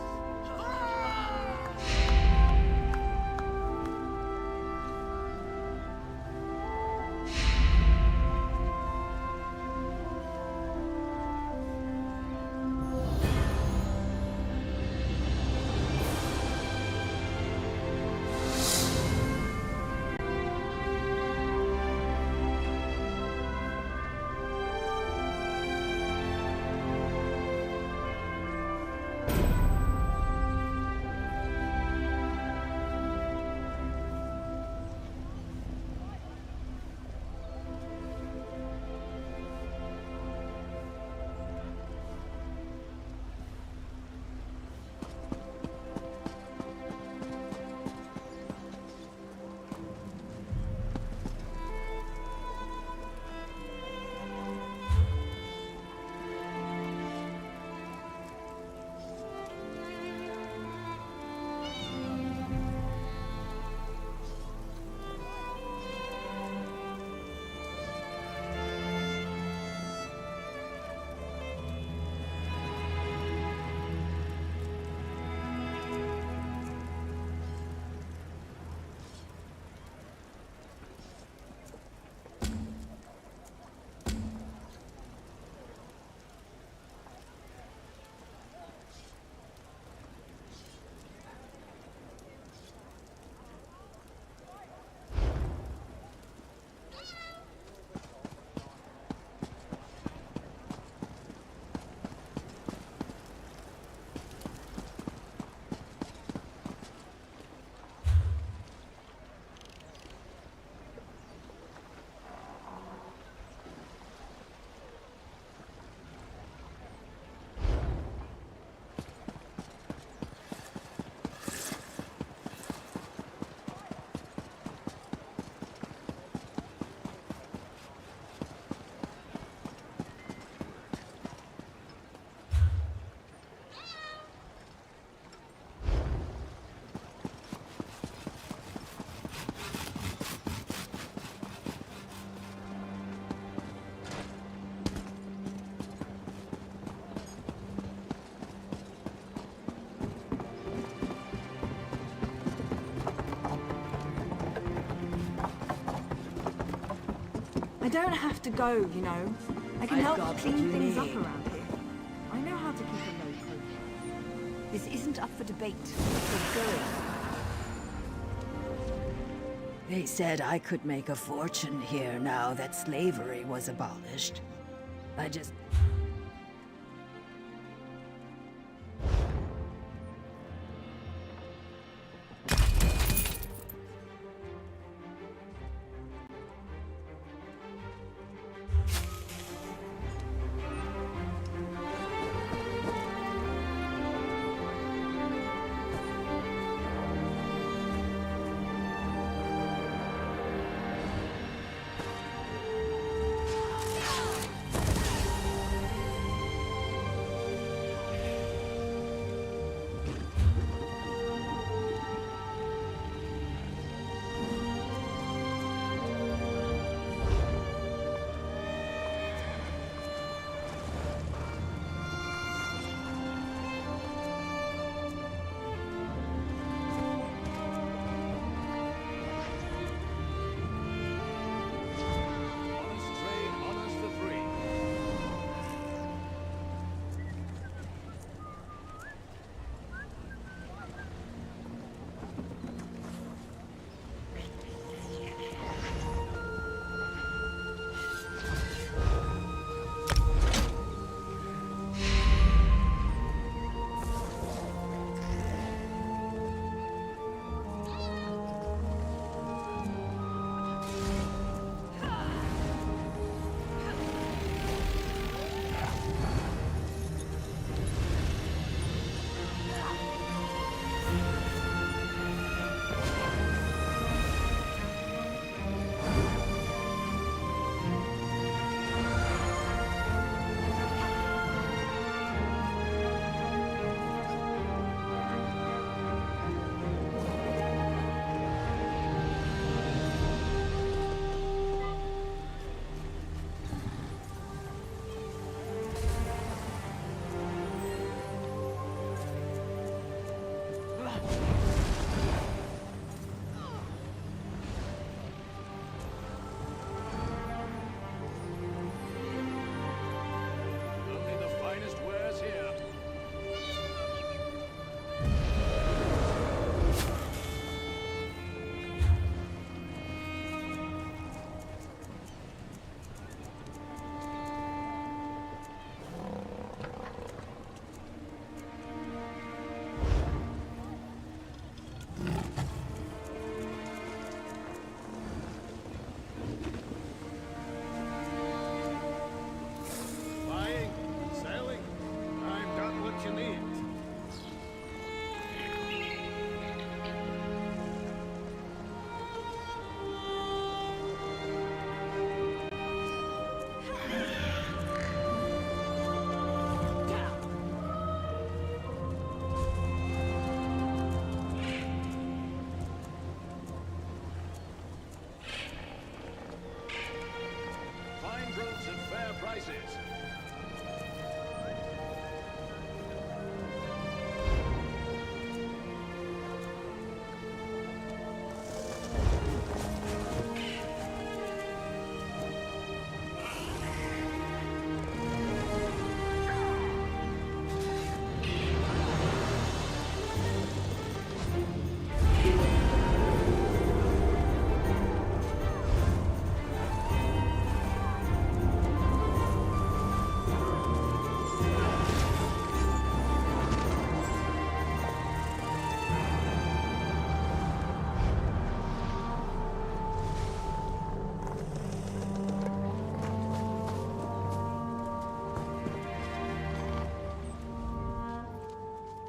J: I don't have to go, you know. I can
H: I've
J: help
H: got
J: clean
H: what you
J: things up
H: need.
J: around here. I know how to keep a low profile. This isn't up for debate. We're going.
H: They said I could make a fortune here now that slavery was abolished. I just...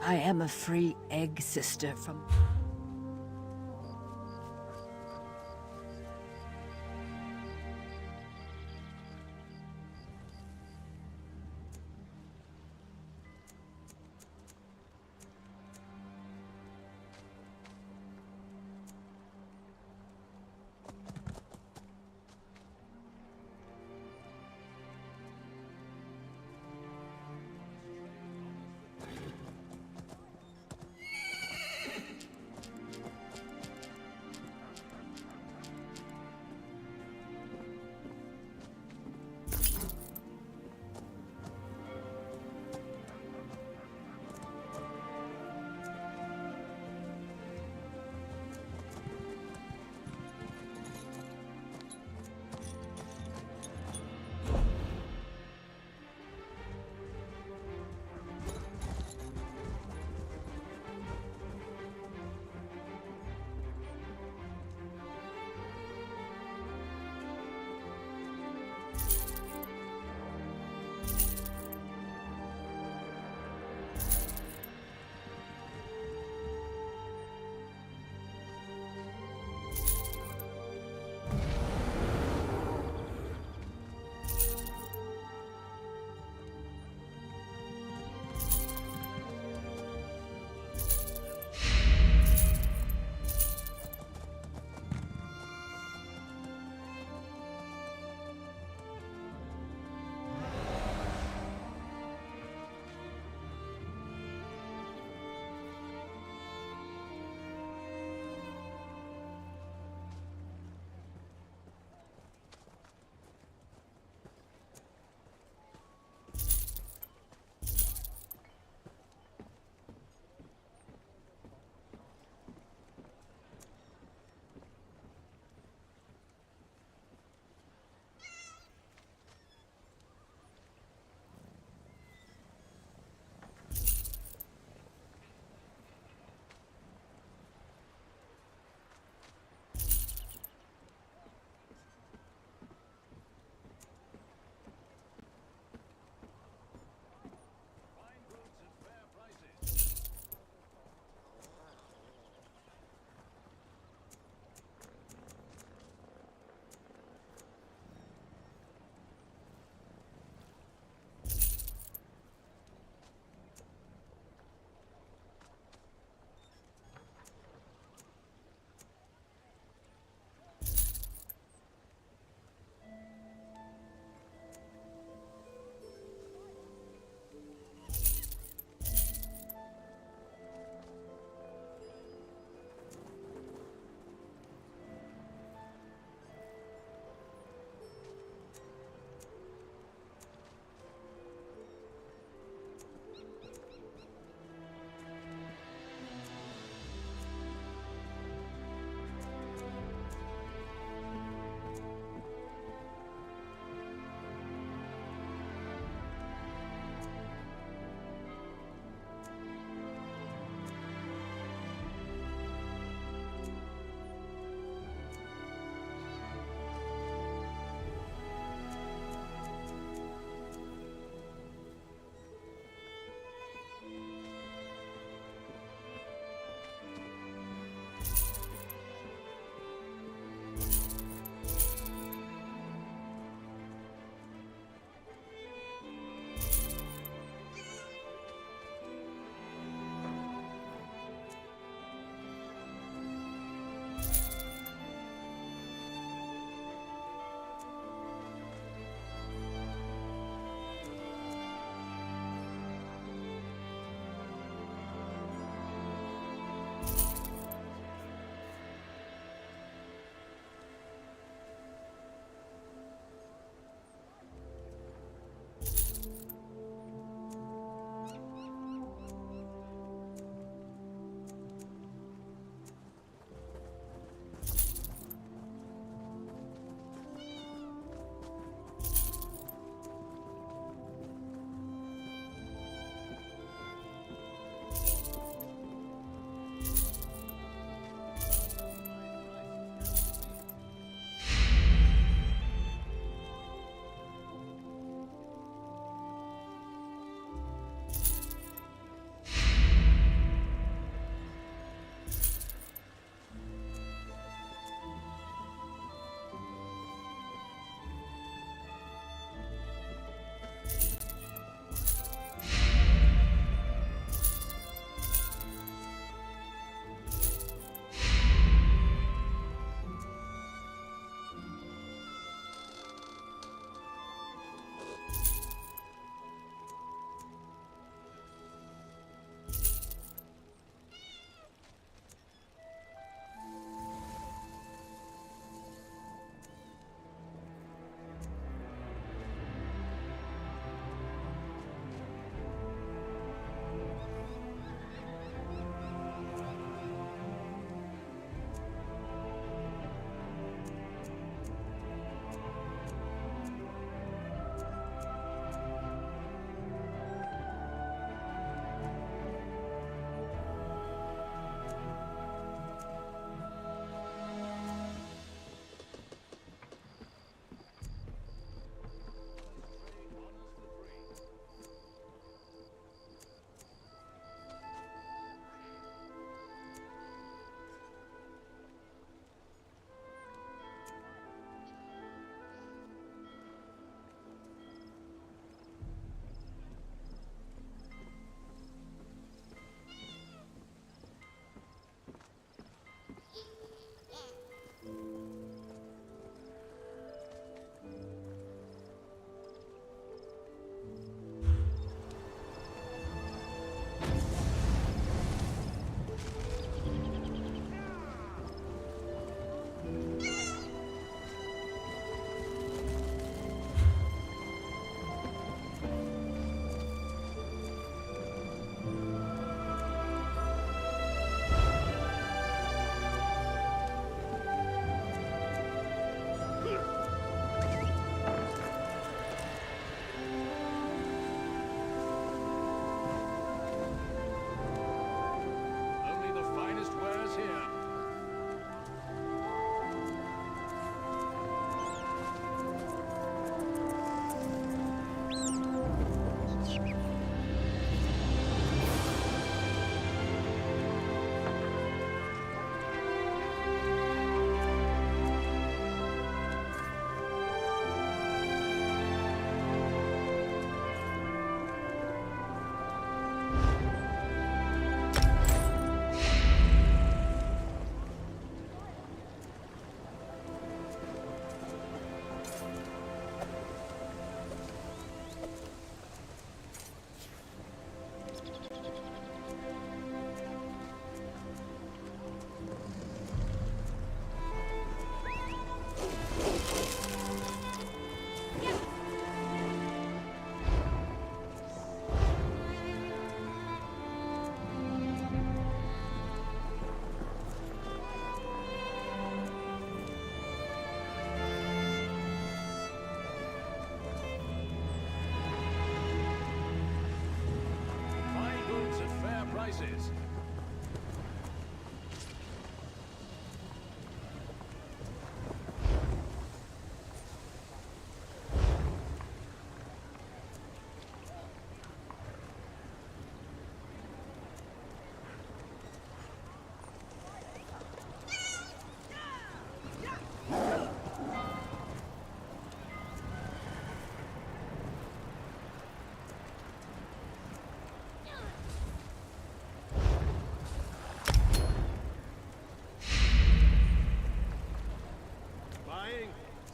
H: I am a free egg sister from...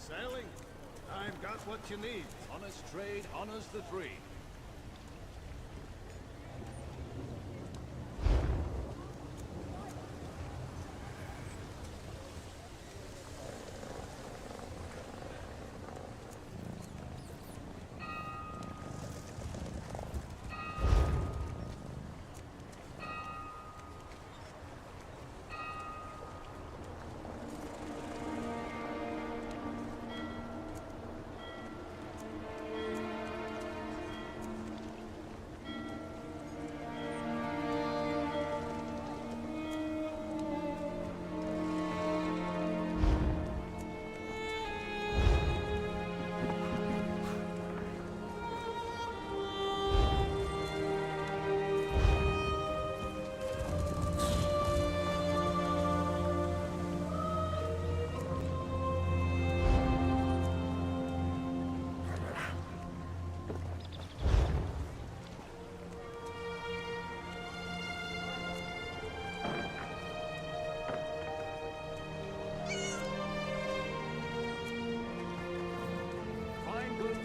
K: Sailing? I've got what you need.
L: Honest trade honors the three.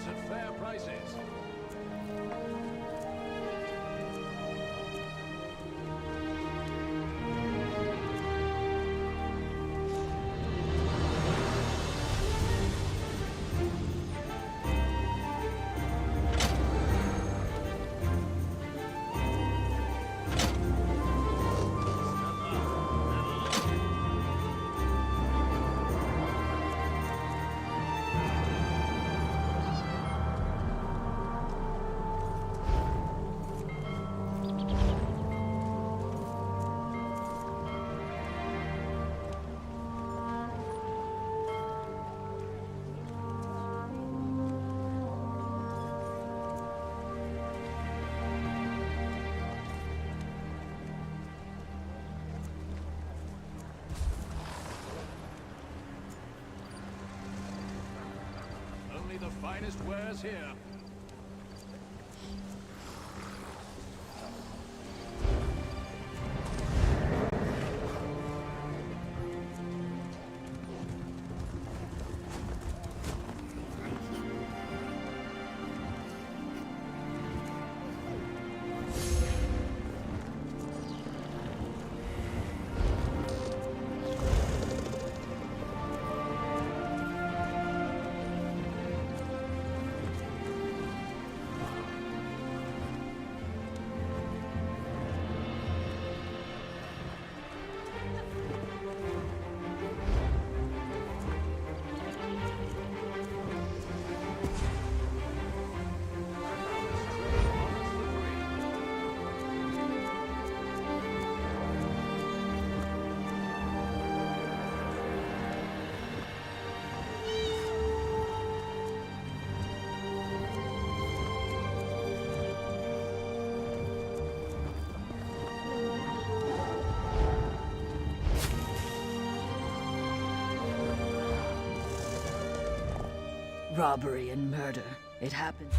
L: At fair prices. Only the finest wares here.
M: Robbery and murder. It happened.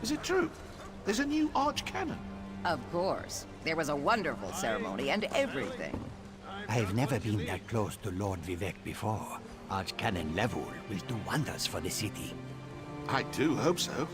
D: Is it true? There's a new archcannon.
N: Of course. There was a wonderful ceremony and everything.
B: I've never been that close to Lord Vivek before. Archcannon level will do wonders for the city.
D: I do hope so.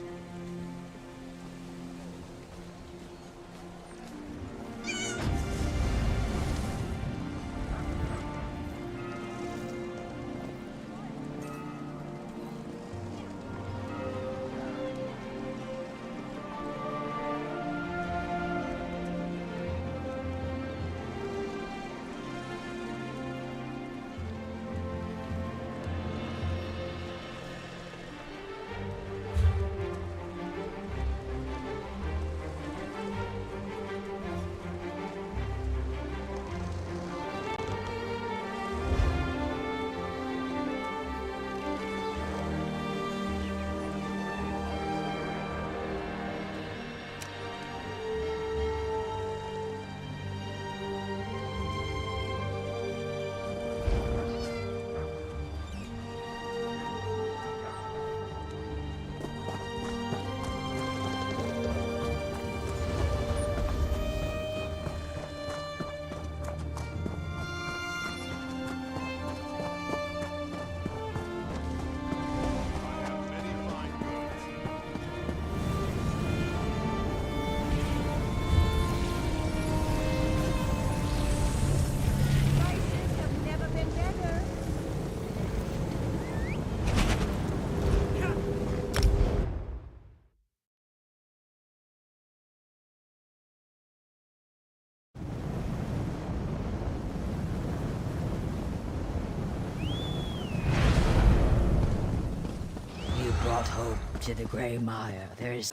M: Brought hope to the Grey Mire. There's...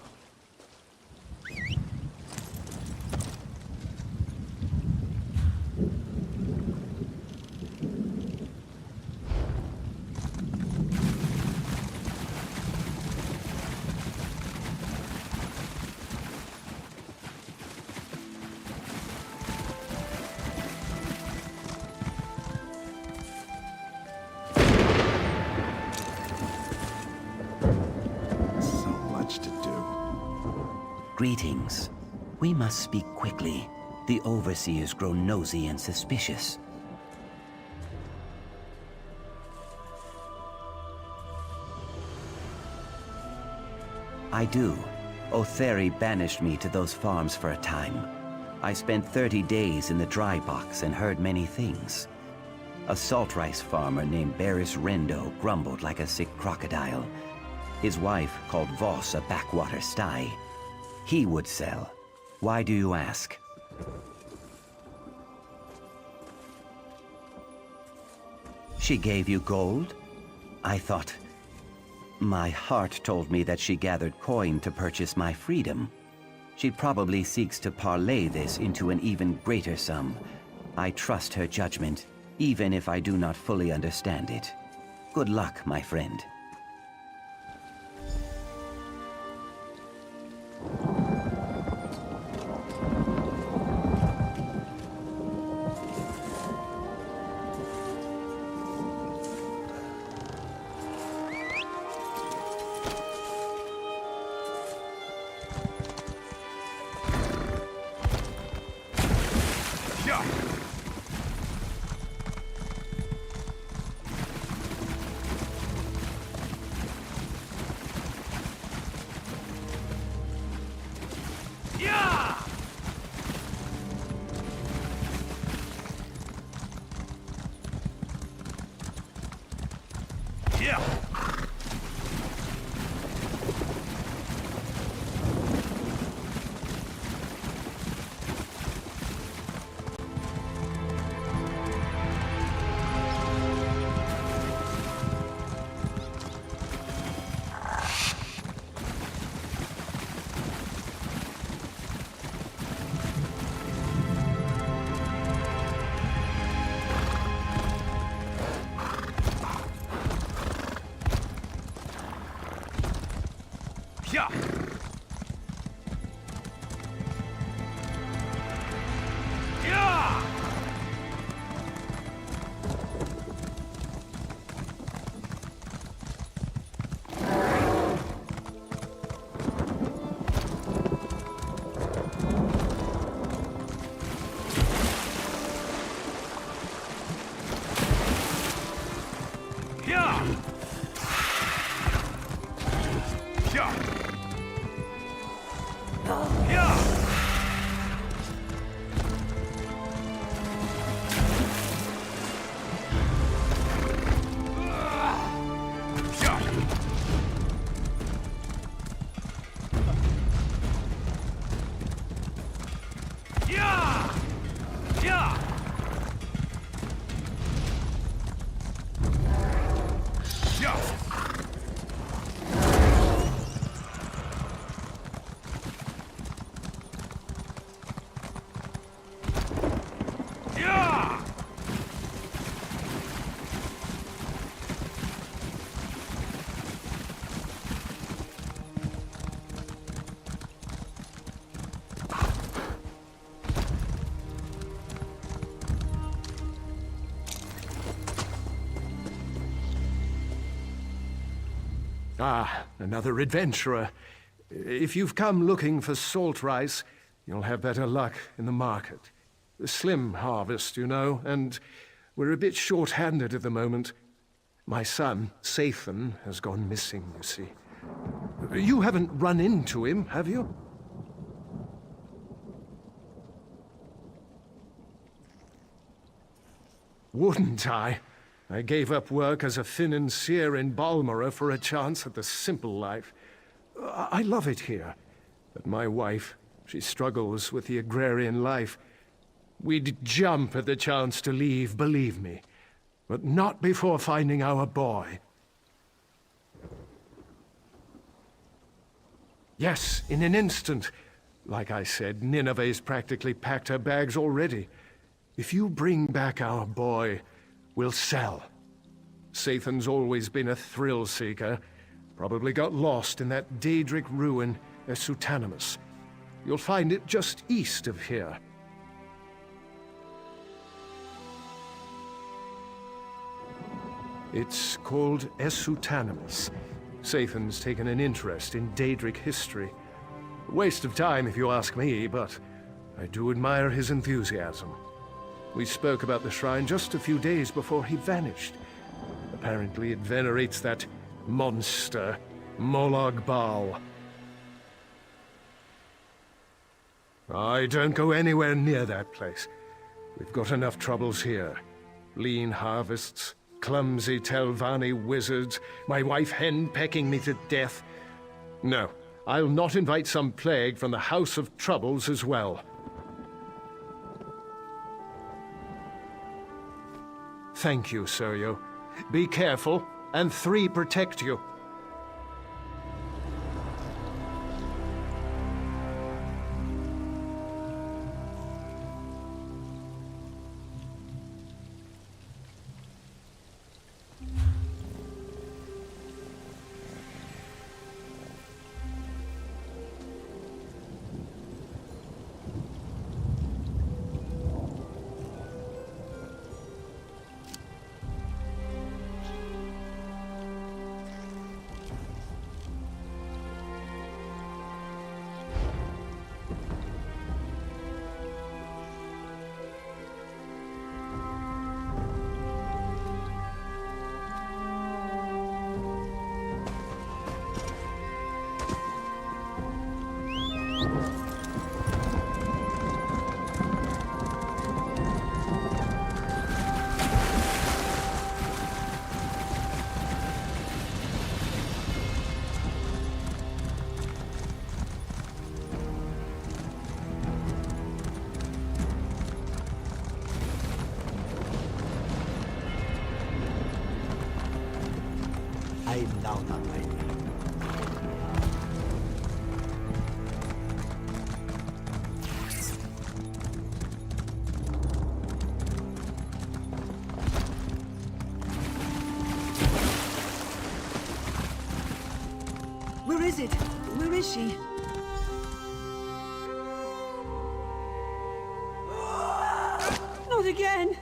O: Greetings. We must speak quickly. The overseers grow nosy and suspicious. I do. Otheri banished me to those farms for a time. I spent 30 days in the dry box and heard many things. A salt rice farmer named Barris Rendo grumbled like a sick crocodile. His wife called Voss a backwater sty. He would sell. Why do you ask? She gave you gold? I thought... My heart told me that she gathered coin to purchase my freedom. She probably seeks to parlay this into an even greater sum. I trust her judgment, even if I do not fully understand it. Good luck, my friend.
K: Ah, another adventurer. If you've come looking for salt rice, you'll have better luck in the market. A slim harvest, you know, and we're a bit short-handed at the moment. My son, Sathan, has gone missing, you see. You haven't run into him, have you? Wouldn't I? I gave up work as a financier in Balmora for a chance at the simple life. I love it here. But my wife, she struggles with the agrarian life. We'd jump at the chance to leave, believe me. But not before finding our boy. Yes, in an instant. Like I said, Nineveh's practically packed her bags already. If you bring back our boy, we'll sell. Sathan's always been a thrill-seeker. Probably got lost in that Daedric ruin, Esutanimus. You'll find it just east of here. It's called Esutanimus. Sathan's taken an interest in Daedric history. Waste of time if you ask me, but I do admire his enthusiasm. We spoke about the shrine just a few days before he vanished. Apparently it venerates that monster, Molag Bal. I don't go anywhere near that place. We've got enough troubles here. Lean harvests, clumsy Telvanni wizards, my wife hen pecking me to death. No, I'll not invite some plague from the House of Troubles as well. Thank you, Seryo. Be careful, and 3 protect you.
B: I'm now not ready.
J: Where is it? Where is she? Not again!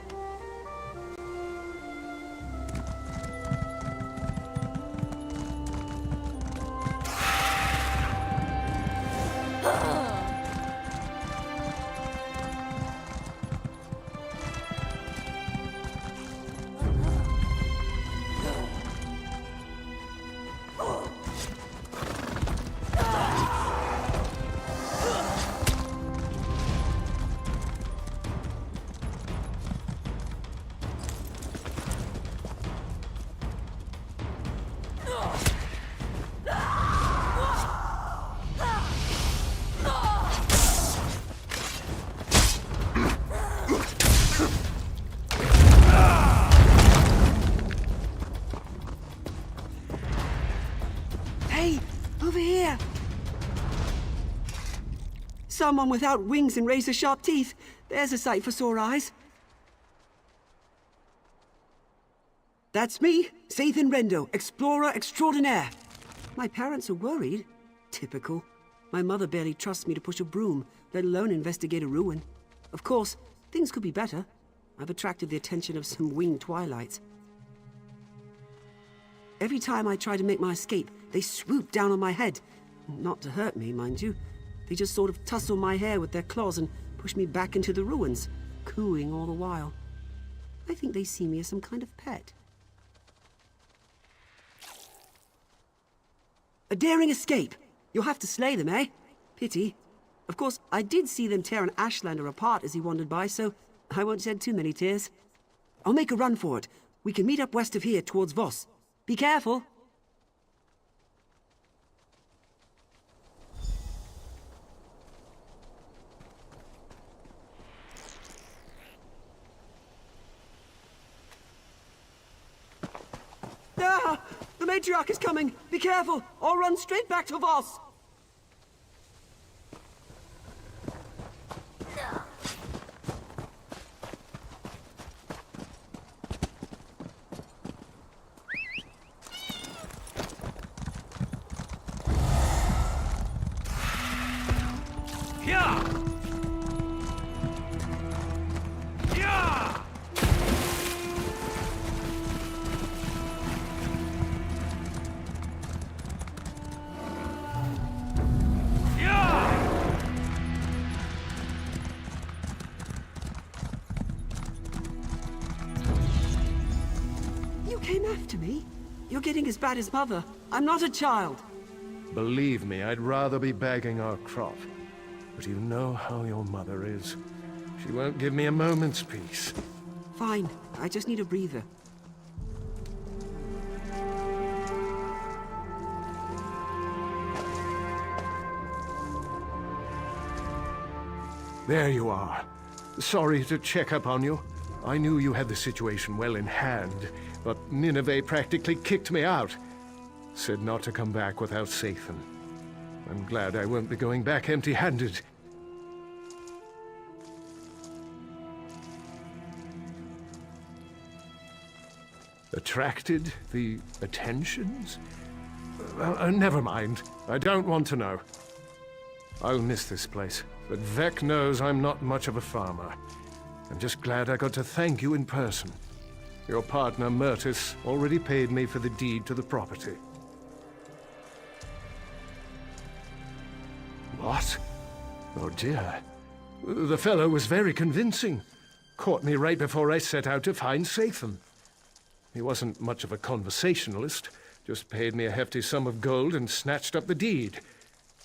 P: Hey, over here! Someone without wings and razor-sharp teeth. There's a sight for sore eyes. That's me, Sathan Rendo, explorer extraordinaire. My parents are worried. Typical. My mother barely trusts me to push a broom, let alone investigate a ruin. Of course, things could be better. I've attracted the attention of some winged twilights. Every time I try to make my escape, they swoop down on my head. Not to hurt me, mind you. They just sort of tussle my hair with their claws and push me back into the ruins, cooing all the while. I think they see me as some kind of pet. A daring escape! You'll have to slay them, eh? Pity. Of course, I did see them tear an Ashlander apart as he wandered by, so I won't shed too many tears. I'll make a run for it. We can meet up west of here towards Voss. Be careful! Ah! The matriarch is coming! Be careful! I'll run straight back to Voss! Came after me? You're getting as bad as Mother. I'm not a child.
K: Believe me, I'd rather be bagging our crop. But you know how your mother is. She won't give me a moment's peace.
P: Fine. I just need a breather.
K: There you are. Sorry to check up on you. I knew you had the situation well in hand, but Nineveh practically kicked me out. Said not to come back without Sathan. I'm glad I won't be going back empty-handed. Attracted the attentions? Never mind. I don't want to know. I'll miss this place, but Vec knows I'm not much of a farmer. I'm just glad I got to thank you in person. Your partner, Myrtis, already paid me for the deed to the property. What? Oh dear. The fellow was very convincing. Caught me right before I set out to find Sathan. He wasn't much of a conversationalist, just paid me a hefty sum of gold and snatched up the deed.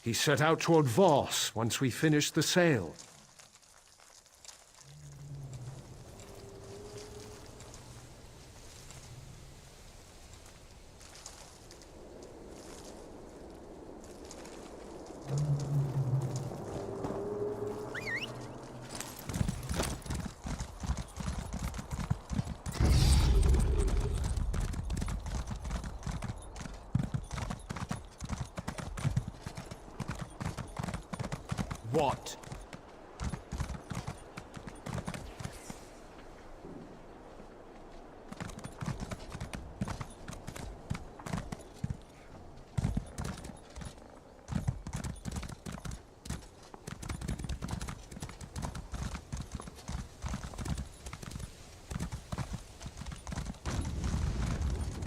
K: He set out toward Voss once we finished the sale.
I: What?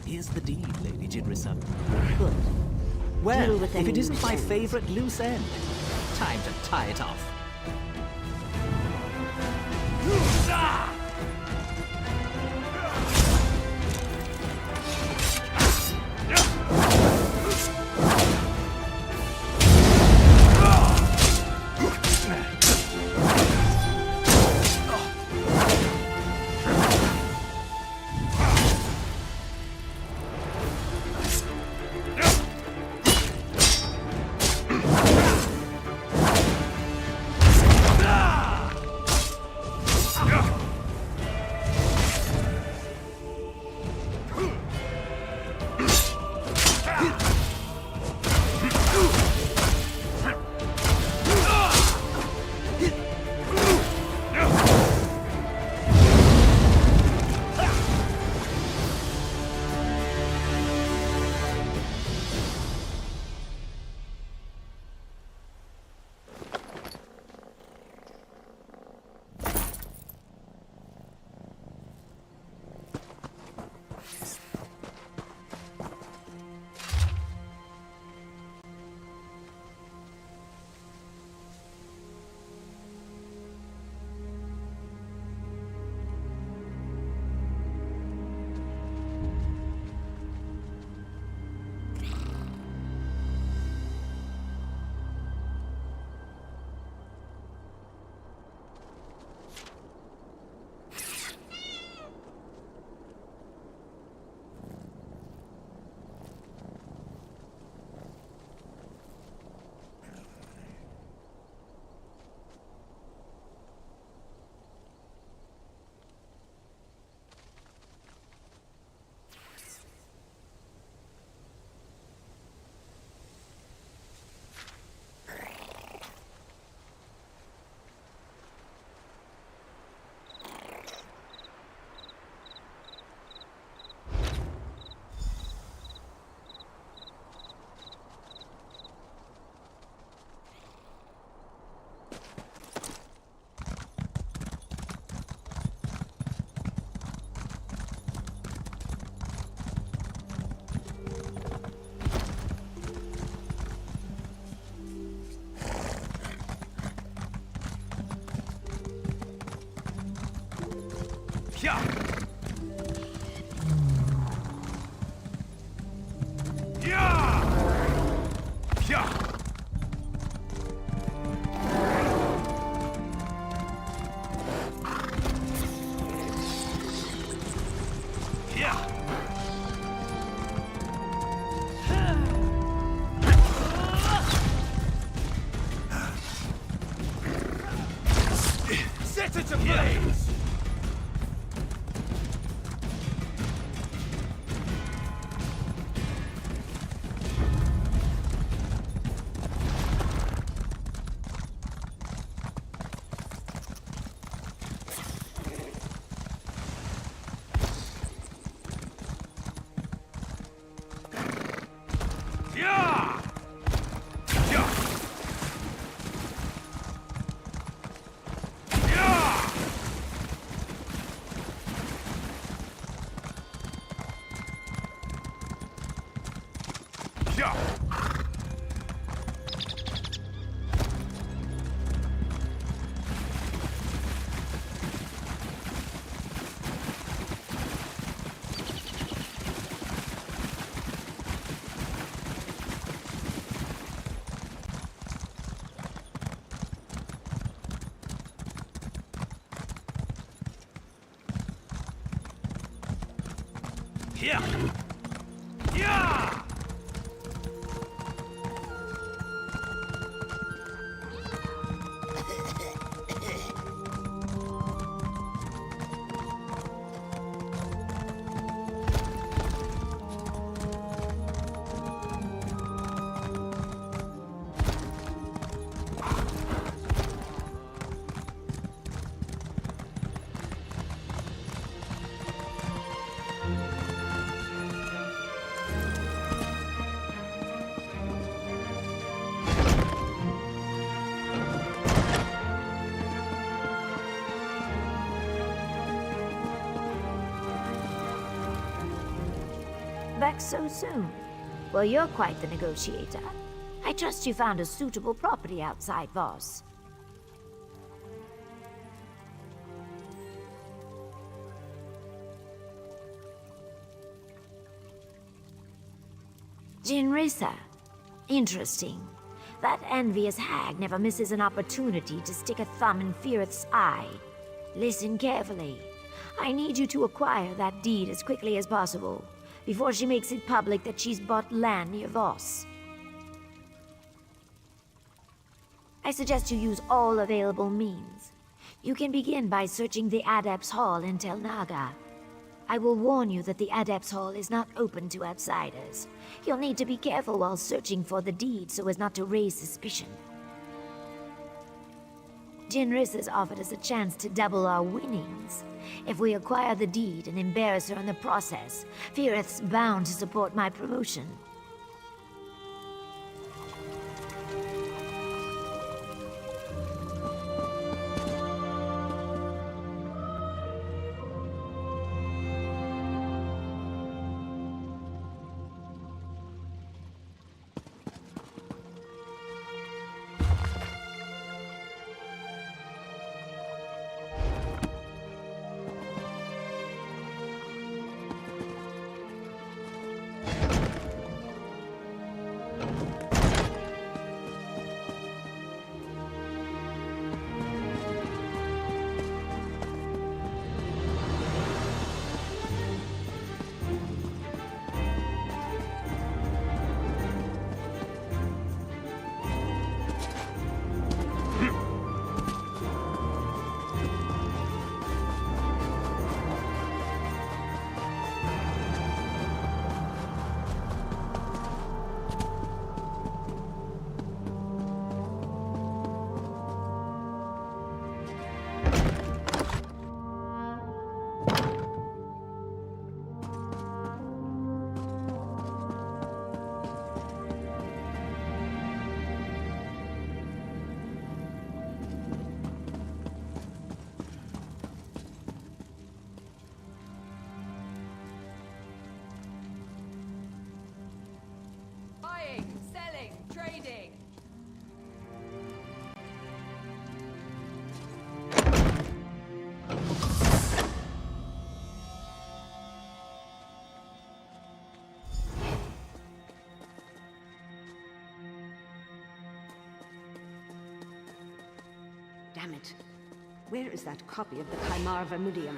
F: Here's the deed, Lady Jinrisa.
Q: Good.
F: Well,
Q: Deal with
F: if it
Q: any
F: isn't my
Q: ends.
F: favorite loose end, time to tie it off.
L: Set it ablaze!
I: Yeah! Yeah!
Q: Back so soon? Well, you're quite the negotiator. I trust you found a suitable property outside Voss. Jinrisa. Interesting. That envious hag never misses an opportunity to stick a thumb in Firith's eye. Listen carefully. I need you to acquire that deed as quickly as possible, before she makes it public that she's bought land near Voss. I suggest you use all available means. You can begin by searching the Adepts' Hall in Tel Naga. I will warn you that the Adepts' Hall is not open to outsiders. You'll need to be careful while searching for the deed so as not to raise suspicion. Jinris has offered us a chance to double our winnings. If we acquire the deed and embarrass her in the process, Firith's bound to support my promotion.
J: Selling, trading.
P: Damn it. Where is that copy of the Chimar Vermudium?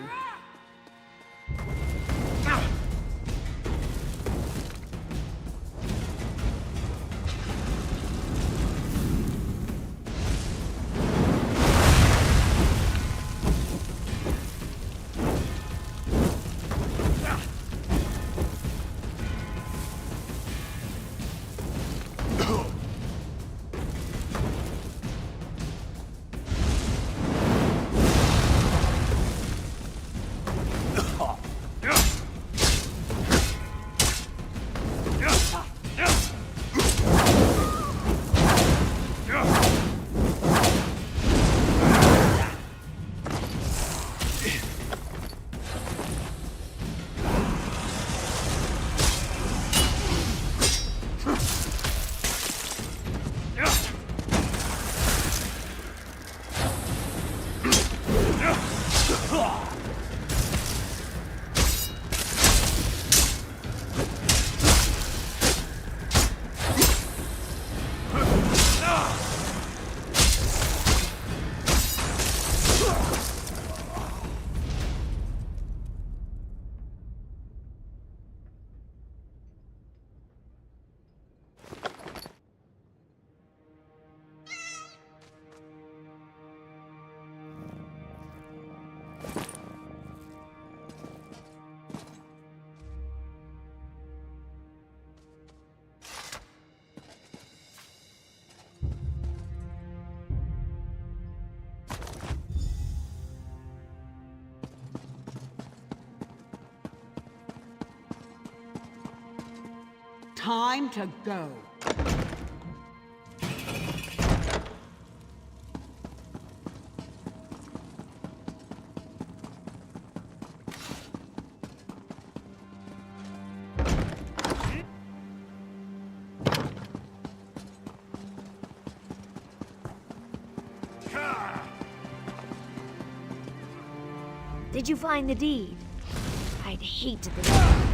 P: time to go.
Q: Did you find the deed? I'd hate to think...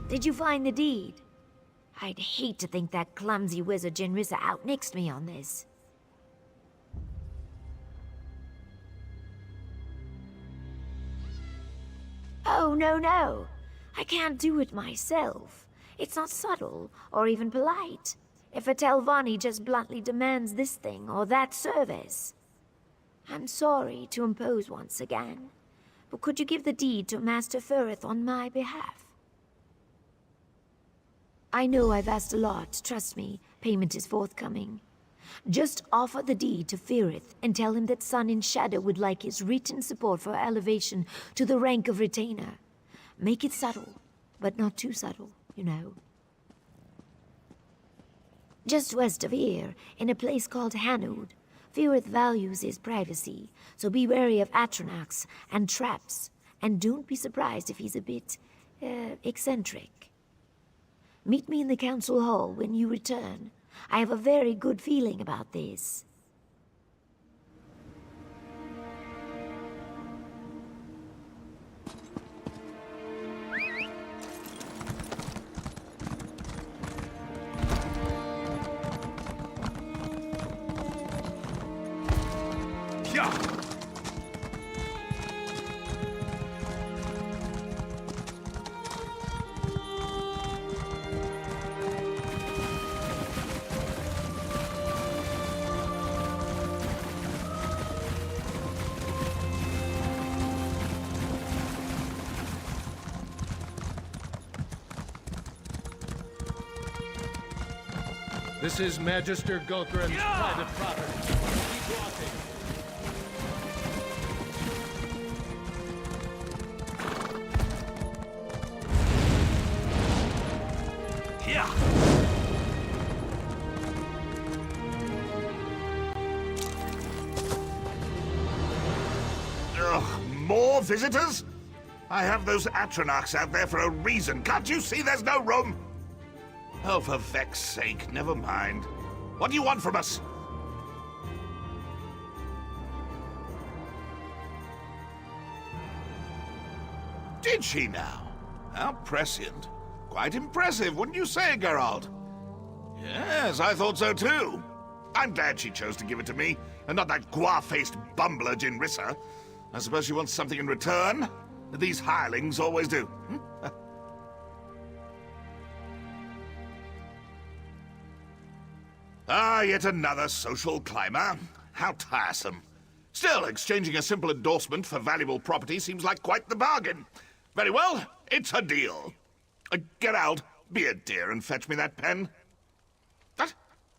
Q: Did you find the deed? I'd hate to think that clumsy wizard Jinrisa outnixed me on this. Oh, no. I can't do it myself. It's not subtle, or even polite. If a Telvanni just bluntly demands this thing or that service. I'm sorry to impose once again, but could you give the deed to Master Firith on my behalf? I know I've asked a lot, trust me, payment is forthcoming. Just offer the deed to Firith and tell him that Sun in Shadow would like his written support for elevation to the rank of retainer. Make it subtle, but not too subtle, you know. Just west of here, in a place called Hanoud, Firith values his privacy, so be wary of Atronachs and traps, and don't be surprised if he's a bit, eccentric. Meet me in the council hall when you return. I have a very good feeling about this.
K: This is Magister Gulgrim's private property. Keep walking.
R: More visitors? I have those Atronachs out there for a reason. Can't you see there's no room? Oh, for Vex's sake, never mind. What do you want from us? Did she now? How prescient. Quite impressive, wouldn't you say, Geralt? Yes, I thought so too. I'm glad she chose to give it to me, and not that gua-faced bumbler Jinrisa. I suppose she wants something in return? These hirelings always do. Ah, yet another social climber. How tiresome. Still, exchanging a simple endorsement for valuable property seems like quite the bargain. Very well, it's a deal. Get out, be a dear, and fetch me that pen. What?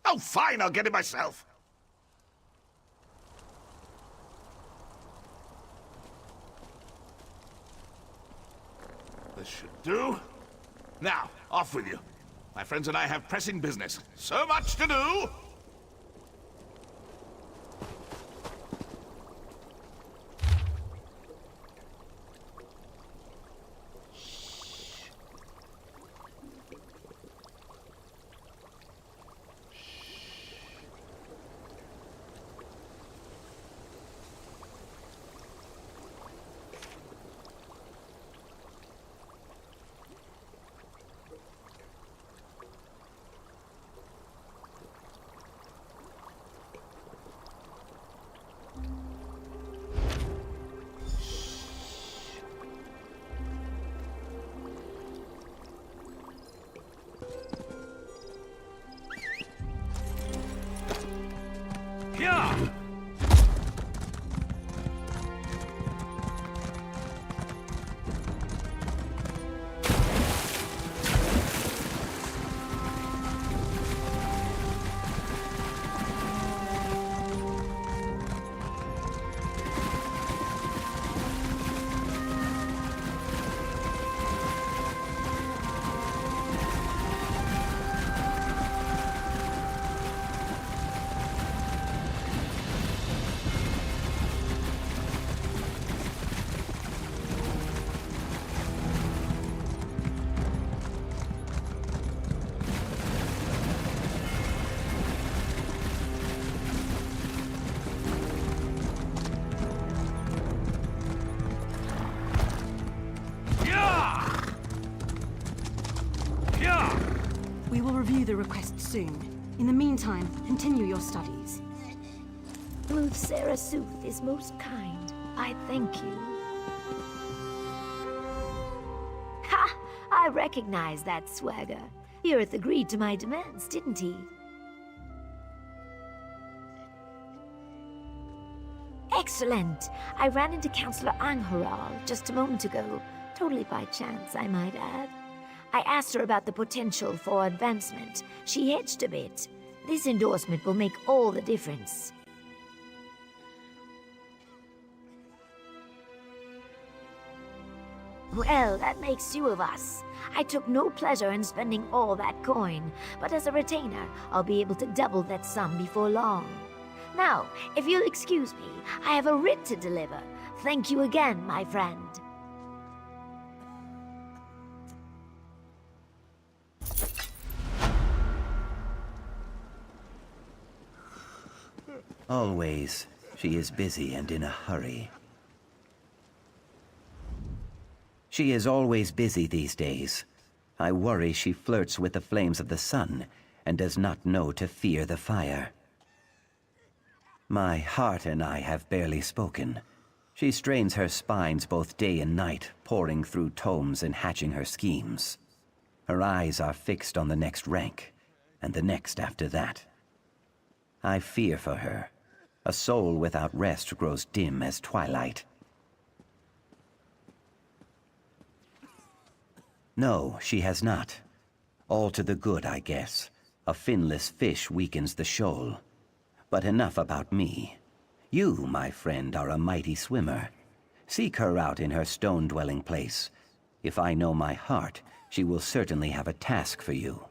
R: Oh, fine, I'll get it myself. This should do. Now, off with you. My friends and I have pressing business. So much to do!
S: We will review the request soon. In the meantime, continue your studies.
Q: Ruth Sarah Sooth is most kind. I thank you. Ha! I recognize that swagger. Irith agreed to my demands, didn't he? Excellent! I ran into Councillor Angharal just a moment ago. Totally by chance, I might add. I asked her about the potential for advancement. She hedged a bit. This endorsement will make all the difference. Well, that makes two of us. I took no pleasure in spending all that coin, but as a retainer, I'll be able to double that sum before long. Now, if you'll excuse me, I have a writ to deliver. Thank you again, my friend.
O: Always, she is busy and in a hurry. She is always busy these days. I worry she flirts with the flames of the sun and does not know to fear the fire. My heart and I have barely spoken. She strains her spines both day and night, poring through tomes and hatching her schemes. Her eyes are fixed on the next rank, and the next after that. I fear for her. A soul without rest grows dim as twilight. No, she has not. All to the good, I guess. A finless fish weakens the shoal. But enough about me. You, my friend, are a mighty swimmer. Seek her out in her stone-dwelling place. If I know my heart, she will certainly have a task for you.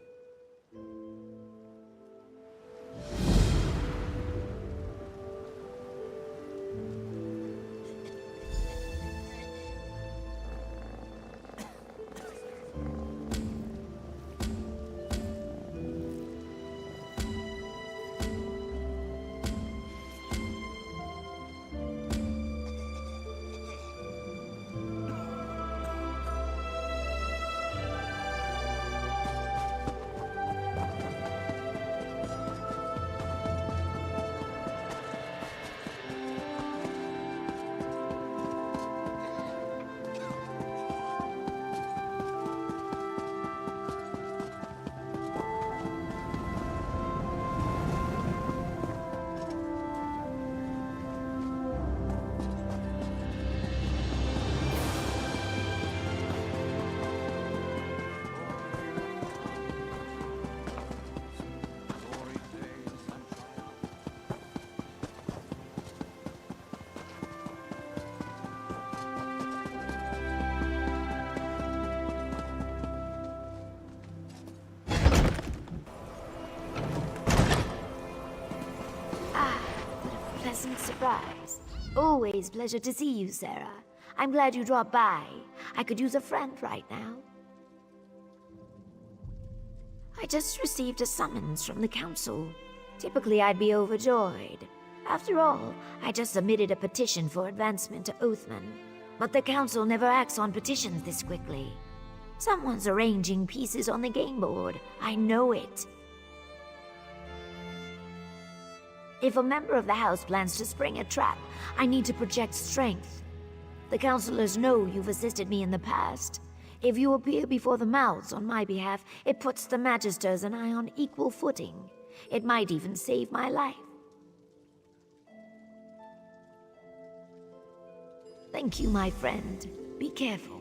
Q: Pleasant surprise. Always pleasure to see you, Sarah. I'm glad you dropped by. I could use a friend right now. I just received a summons from the council. Typically, I'd be overjoyed. After all, I just submitted a petition for advancement to Oathman. But the council never acts on petitions this quickly. Someone's arranging pieces on the game board. I know it. If a member of the house plans to spring a trap, I need to project strength. The councilors know you've assisted me in the past. If you appear before the mouths on my behalf, it puts the Magisters and I on equal footing. It might even save my life. Thank you, my friend. Be careful.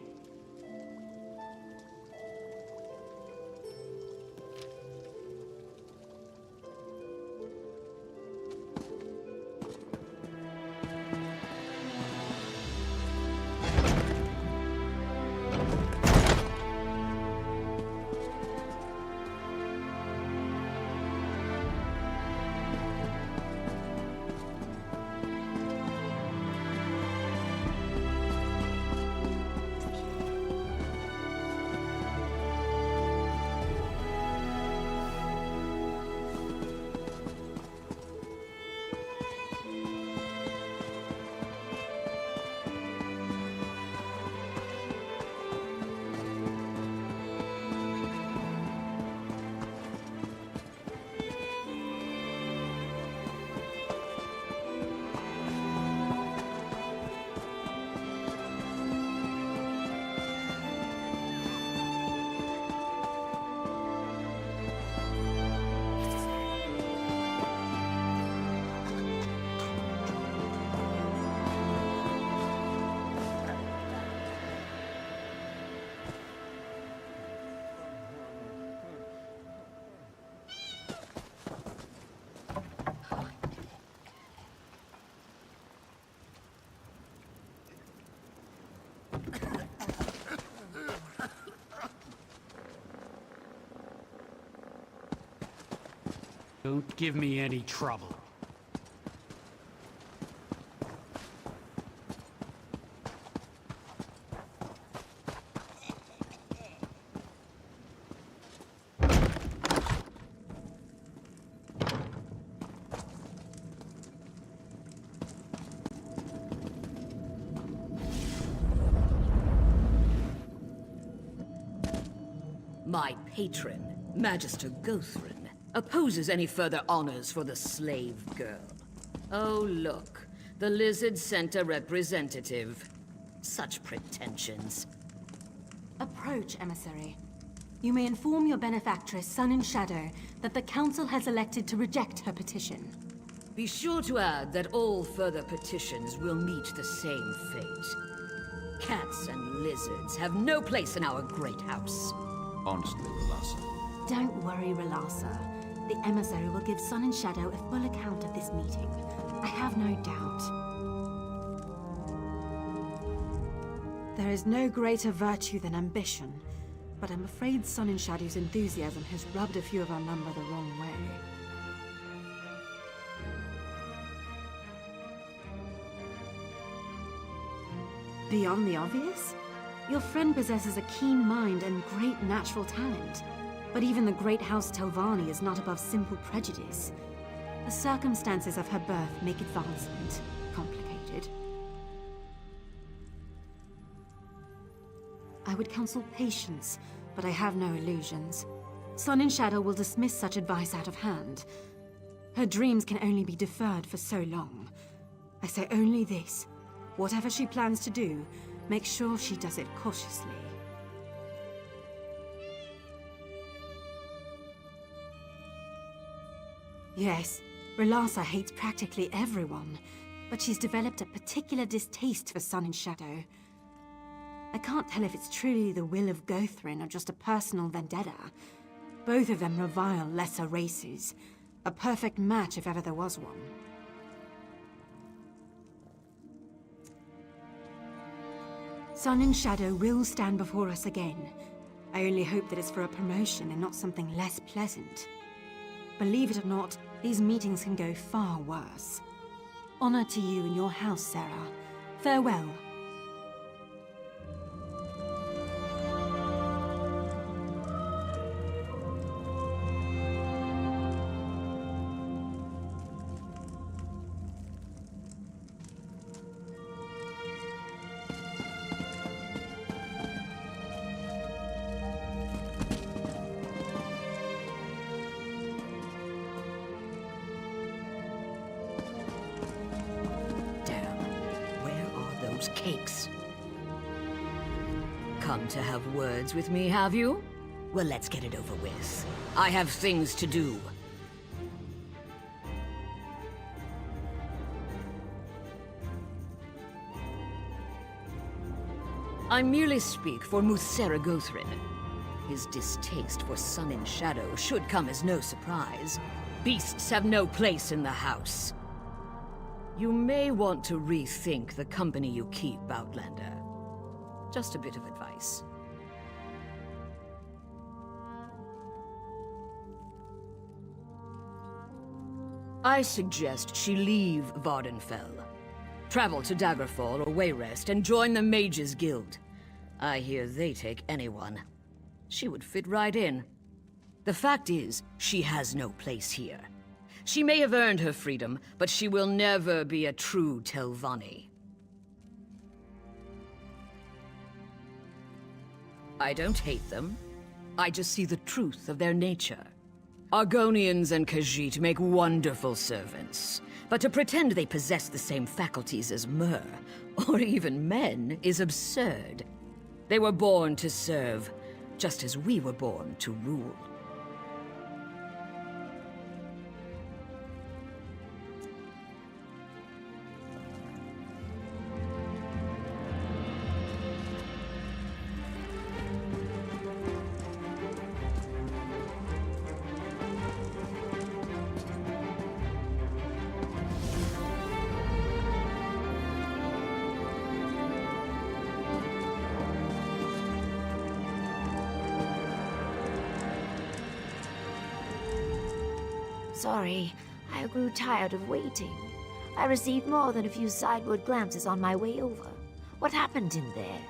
T: Don't give me any trouble.
E: My patron, Magister Gothrin, opposes any further honors for the slave girl. Oh, look. The Lizard sent a representative. Such pretensions.
S: Approach, emissary. You may inform your benefactress, Sun and Shadow, that the Council has elected to reject her petition.
E: Be sure to add that all further petitions will meet the same fate. Cats and lizards have no place in our great house.
C: Honestly, Relasa.
S: Don't worry, Relasa. The emissary will give Sun and Shadow a full account of this meeting. I have no doubt. There is no greater virtue than ambition, but I'm afraid Sun and Shadow's enthusiasm has rubbed a few of our number the wrong way. Beyond the obvious? Your friend possesses a keen mind and great natural talent. But even the great House Telvanni is not above simple prejudice. The circumstances of her birth make advancement complicated. I would counsel patience, but I have no illusions. Sun and Shadow will dismiss such advice out of hand. Her dreams can only be deferred for so long. I say only this. Whatever she plans to do, make sure she does it cautiously. Yes, Relasa hates practically everyone, but she's developed a particular distaste for Sun and Shadow. I can't tell if it's truly the will of Gothrin or just a personal vendetta. Both of them revile lesser races. A perfect match if ever there was one. Sun and Shadow will stand before us again. I only hope that it's for a promotion and not something less pleasant. Believe it or not, these meetings can go far worse. Honor to you and your house, Sarah. Farewell.
E: Cakes. Come to have words with me, have you? Well, let's get it over with. I have things to do. I merely speak for Muthera Gothrin. His distaste for Sun and Shadow should come as no surprise. Beasts have no place in the house. You may want to rethink the company you keep, Outlander. Just a bit of advice. I suggest she leave Vardenfell. Travel to Daggerfall or Wayrest and join the Mages Guild. I hear they take anyone. She would fit right in. The fact is, she has no place here. She may have earned her freedom, but she will never be a true Telvanni. I don't hate them. I just see the truth of their nature. Argonians and Khajiit make wonderful servants, but to pretend they possess the same faculties as Mer, or even men, is absurd. They were born to serve, just as we were born to rule.
Q: sorry. I grew tired of waiting. I received more than a few sideward glances on my way over. What happened in there?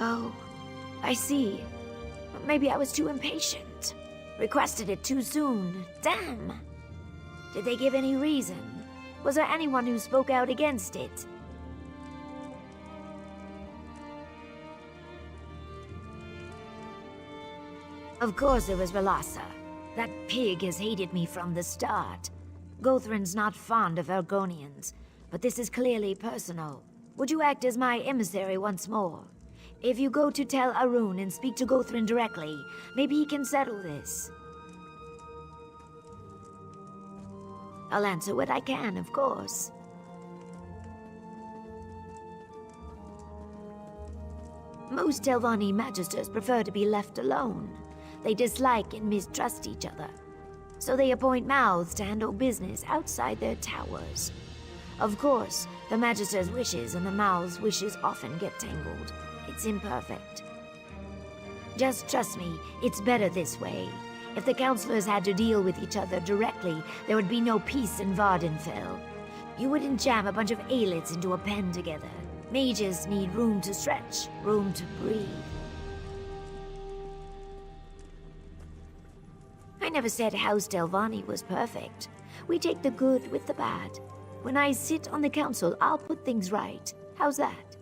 Q: Oh, I see. Maybe I was too impatient. Requested it too soon. Damn! Did they give any reason? Was there anyone who spoke out against it? Of course it was Relassa. That pig has hated me from the start. Gothrin's not fond of Argonians, but this is clearly personal. Would you act as my emissary once more? If you go to Tel Arun and speak to Gothrin directly, maybe he can settle this. I'll answer what I can, of course. Most Telvanni magisters prefer to be left alone. They dislike and mistrust each other, so they appoint mouths to handle business outside their towers. Of course, the magister's wishes and the mouth's wishes often get tangled. It's imperfect. Just trust me, it's better this way. If the counselors had to deal with each other directly, there would be no peace in Vardenfell. You wouldn't jam a bunch of aelits into a pen together. Mages need room to stretch, room to breathe. I never said House Telvanni was perfect. We take the good with the bad. When I sit on the council, I'll put things right. How's that?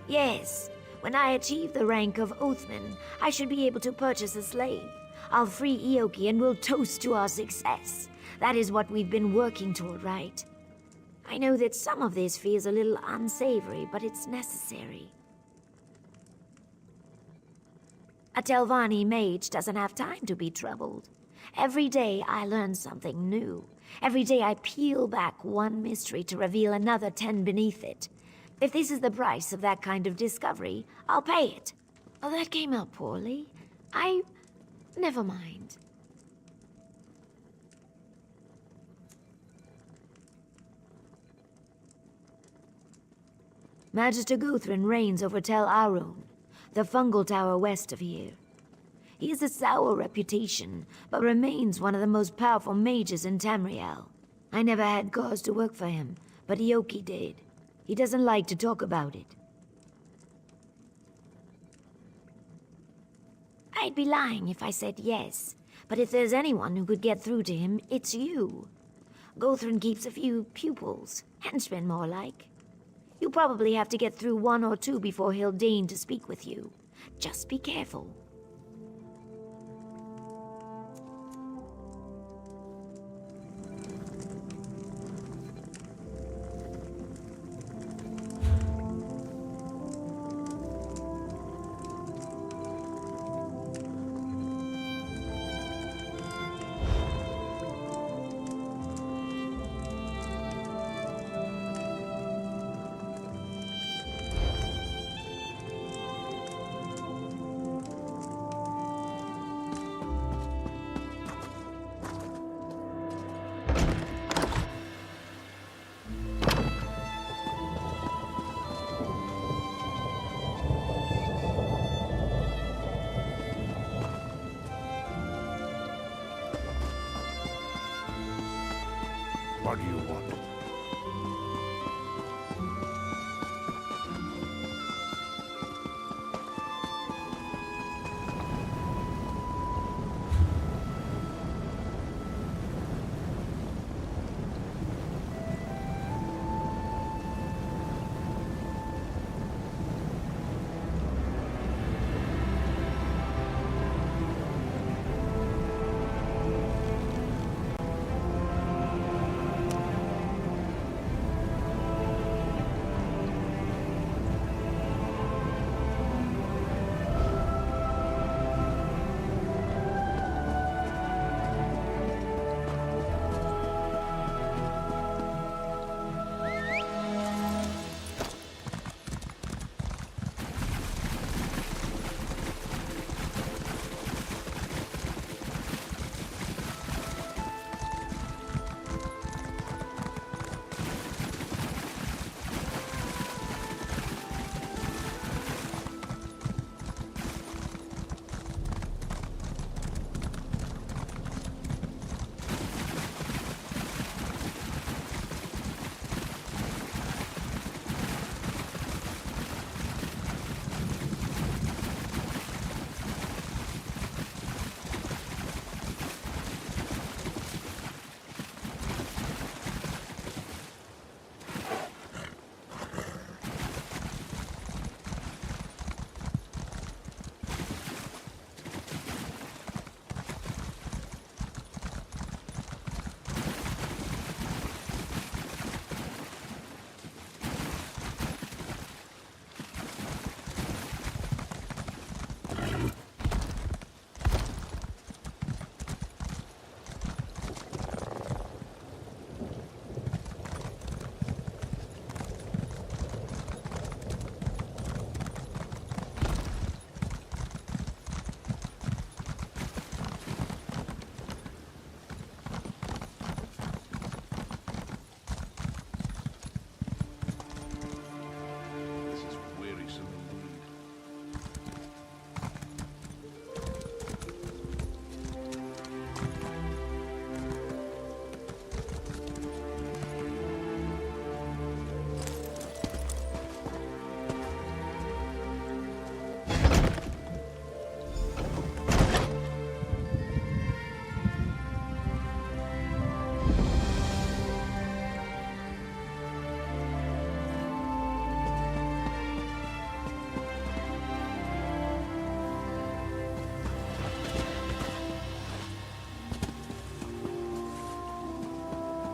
Q: Yes. When I achieve the rank of Oathman, I should be able to purchase a slave. I'll free Ioki and we'll toast to our success. That is what we've been working toward, right? I know that some of this feels a little unsavory, but it's necessary. A Telvanni mage doesn't have time to be troubled. Every day I learn something new. Every day I peel back one mystery to reveal another 10 beneath it. If this is the price of that kind of discovery, I'll pay it. Oh, that came out poorly. Never mind. Magister Guthrin reigns over Tel Arun, the fungal tower west of here. He has a sour reputation, but remains one of the most powerful mages in Tamriel. I never had cause to work for him, but Ioki did. He doesn't like to talk about it. I'd be lying if I said yes, but if there's anyone who could get through to him, it's you. Gothrin keeps a few pupils, henchmen more like. You probably have to get through one or two before he'll deign to speak with you. Just be careful.
D: What do you want?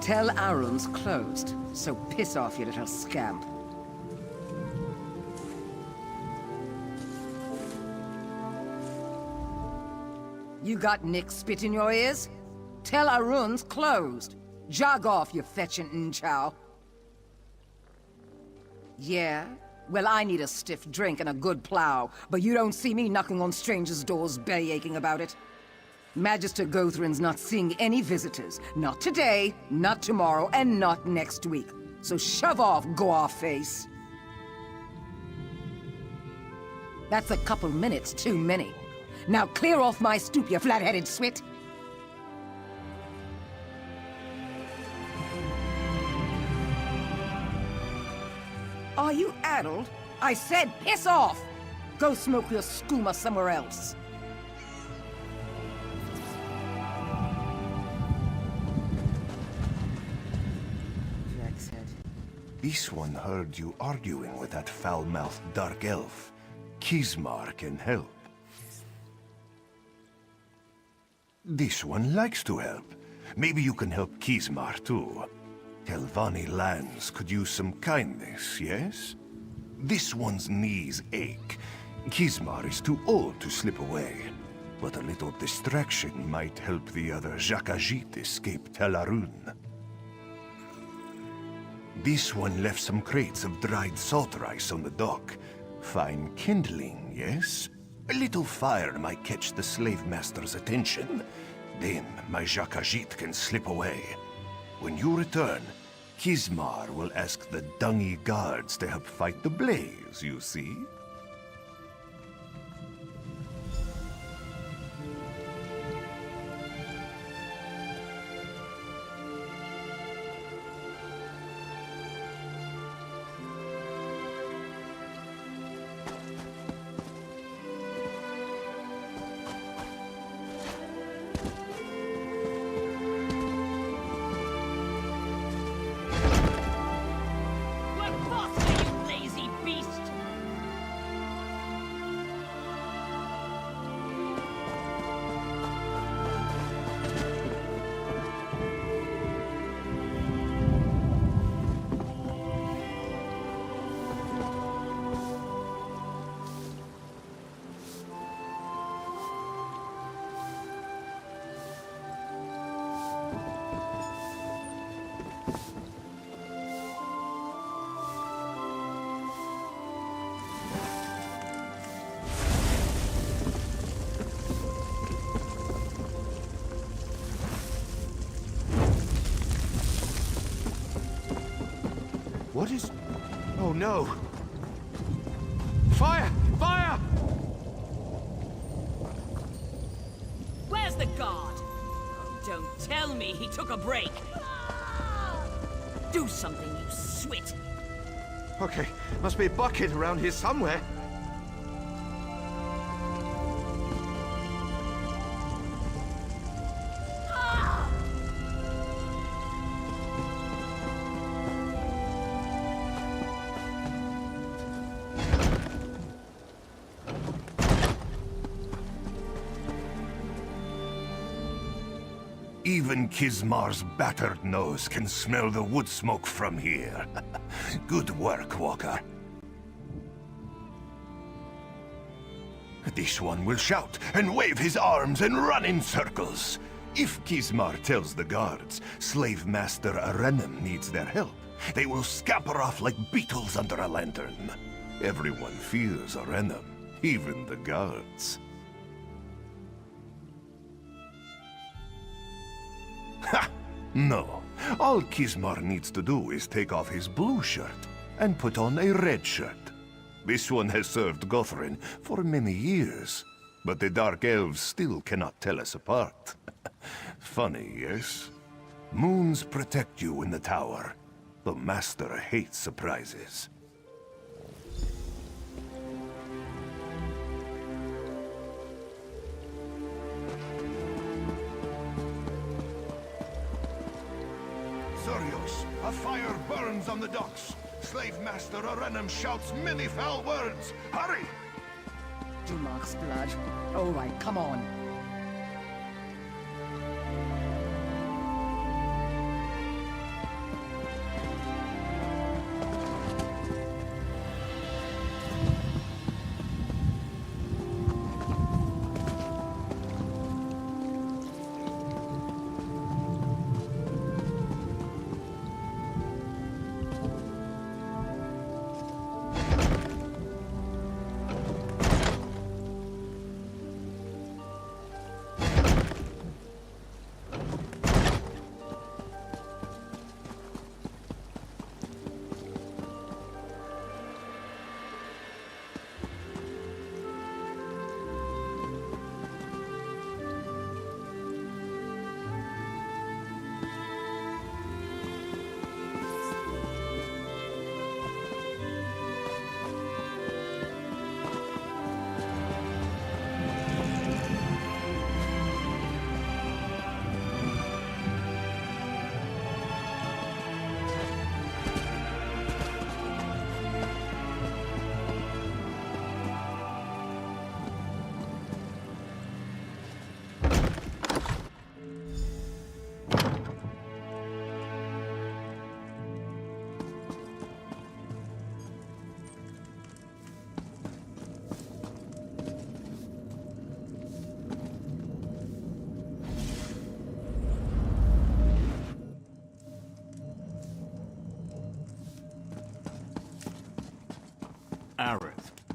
N: Tell Arun's closed, so piss off, you little scamp. You got Nick spit in your ears? Tell Arun's closed. Jog off, you fetching chow. Yeah? Well, I need a stiff drink and a good plow, but you don't see me knocking on strangers' doors belly aching about it. Magister Gothrin's not seeing any visitors. Not today, not tomorrow, and not next week. So shove off, go-off-face. That's a couple minutes too many. Now clear off my stoop, you flat-headed swit. Are you addled? I said piss off! Go smoke your skooma somewhere else. Jack said.
D: This one heard you arguing with that foul-mouthed dark elf. Kismar can help. This one likes to help. Maybe you can help Kismar too. Telvanni lands could use some kindness, yes? This one's knees ache. Kismar is too old to slip away, but a little distraction might help the other Jakajit escape Tel Arun. This one left some crates of dried salt rice on the dock. Fine kindling, yes? A little fire might catch the slave master's attention. Then my Jakajit can slip away. When you return, Kismar will ask the dungy guards to help fight the blaze, you see? What is... Oh no! Fire! Fire!
E: Where's the guard? Oh, don't tell me he took a break. Do something, you swit.
K: Okay, must be a bucket around here somewhere.
D: Even Kismar's battered nose can smell the wood smoke from here. Good work, Walker. This one will shout and wave his arms and run in circles. If Kismar tells the guards Slave Master Arenem needs their help, they will scamper off like beetles under a lantern. Everyone fears Arenem, even the guards. Ha! No. All Kismar needs to do is take off his blue shirt and put on a red shirt. This one has served Gothrin for many years, but the Dark Elves still cannot tell us apart. Funny, yes? Moons protect you in the tower. The Master hates surprises. Zorios, a fire burns on the docks. Slave Master Arenem shouts many foul words. Hurry!
N: Dumark's blood. All right, come on.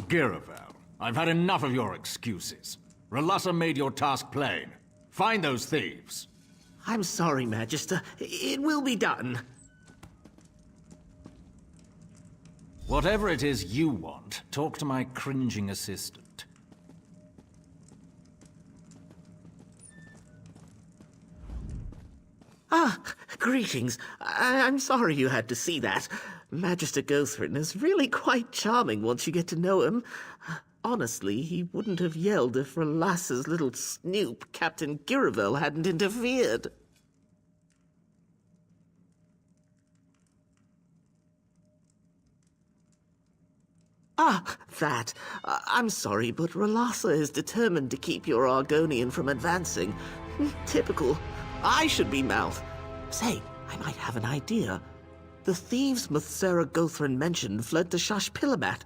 L: Giravel, I've had enough of your excuses. Relassa made your task plain. Find those thieves.
F: I'm sorry, Magister. It will be done.
L: Whatever it is you want, talk to my cringing assistant.
F: Ah, greetings. I'm sorry you had to see that. Magister Gothrin is really quite charming once you get to know him. Honestly, he wouldn't have yelled if Relassa's little snoop, Captain Giravel, hadn't interfered. Ah, that. I'm sorry, but Relassa is determined to keep your Argonian from advancing. Typical. I should be mouth. Say, I might have an idea. The thieves Muthsera Gothrin mentioned fled to Shashpilamat.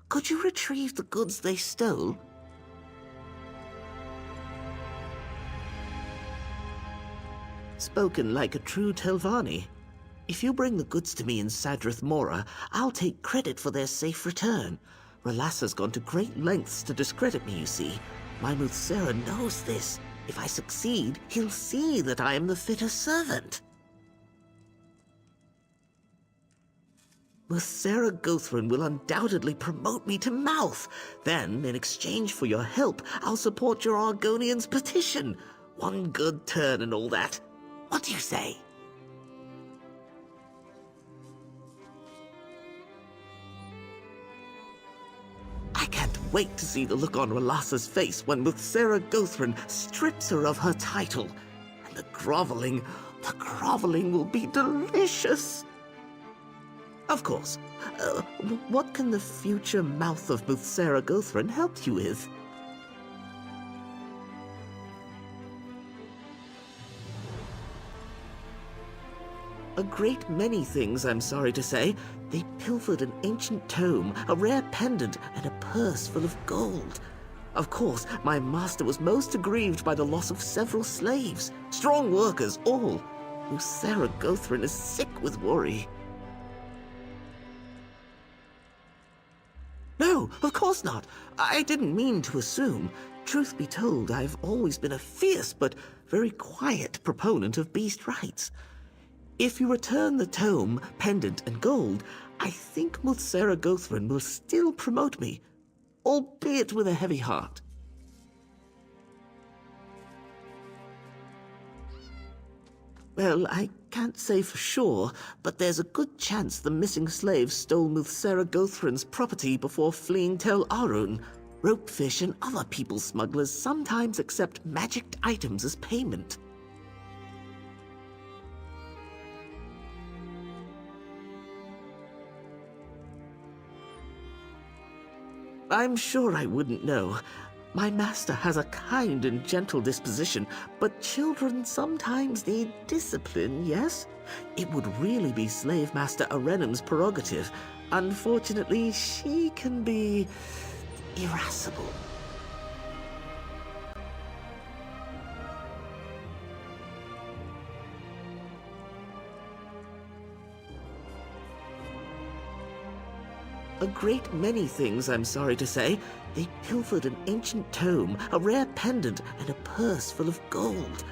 F: Could you retrieve the goods they stole? Spoken like a true Telvanni. If you bring the goods to me in Sadrith Mora, I'll take credit for their safe return. Relassa's gone to great lengths to discredit me, you see. My Muthsera knows this. If I succeed, he'll see that I am the fitter servant. Muthsera Gothrin will undoubtedly promote me to mouth. Then, in exchange for your help, I'll support your Argonian's petition. One good turn and all that. What do you say? I can't wait to see the look on Relassa's face when Muthsera Gothrin strips her of her title. And the groveling will be delicious. Of course. What can the future mouth of Muthsera Gothrin help you with? A great many things, I'm sorry to say. They pilfered an ancient tome, a rare pendant, and a purse full of gold. Of course, my master was most aggrieved by the loss of several slaves. Strong workers, all. Muthsera Gothrin is sick with worry. No, of course not. I didn't mean to assume. Truth be told, I've always been a fierce but very quiet proponent of beast rights. If you return the tome, pendant, and gold, I think Muthsera Gothrin will still promote me, albeit with a heavy heart. Well, I can't say for sure, but there's a good chance the missing slaves stole Muthsera Gothrin's property before fleeing Tel Arun. Ropefish and other people smugglers sometimes accept magicked items as payment. I'm sure I wouldn't know. My master has a kind and gentle disposition, but children sometimes need discipline, yes? It would really be Slave Master Arenum's prerogative. Unfortunately, she can be irascible. A great many things, I'm sorry to say. They pilfered an ancient tome, a rare pendant, and a purse full of gold.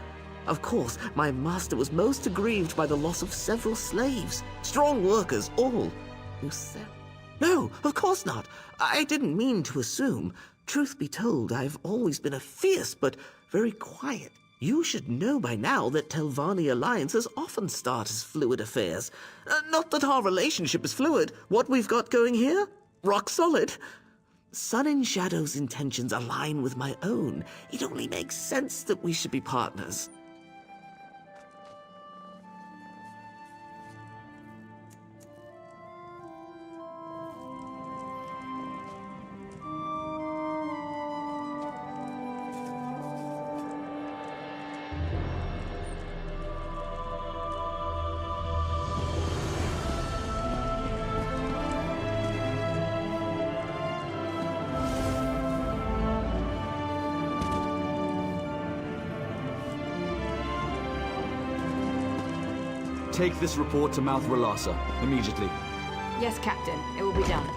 F: Of course, my master was most aggrieved by the loss of several slaves. Strong workers, all. Who said... No, of course not. I didn't mean to assume. Truth be told, I've always been a fierce but very quiet. You should know by now that Telvanni alliances often start as fluid affairs. Not that our relationship is fluid. What we've got going here? Rock solid. Sun and Shadow's intentions align with my own. It only makes sense that we should be partners.
U: Take this report to Mouth Relassa, immediately.
J: Yes, Captain. It will be done.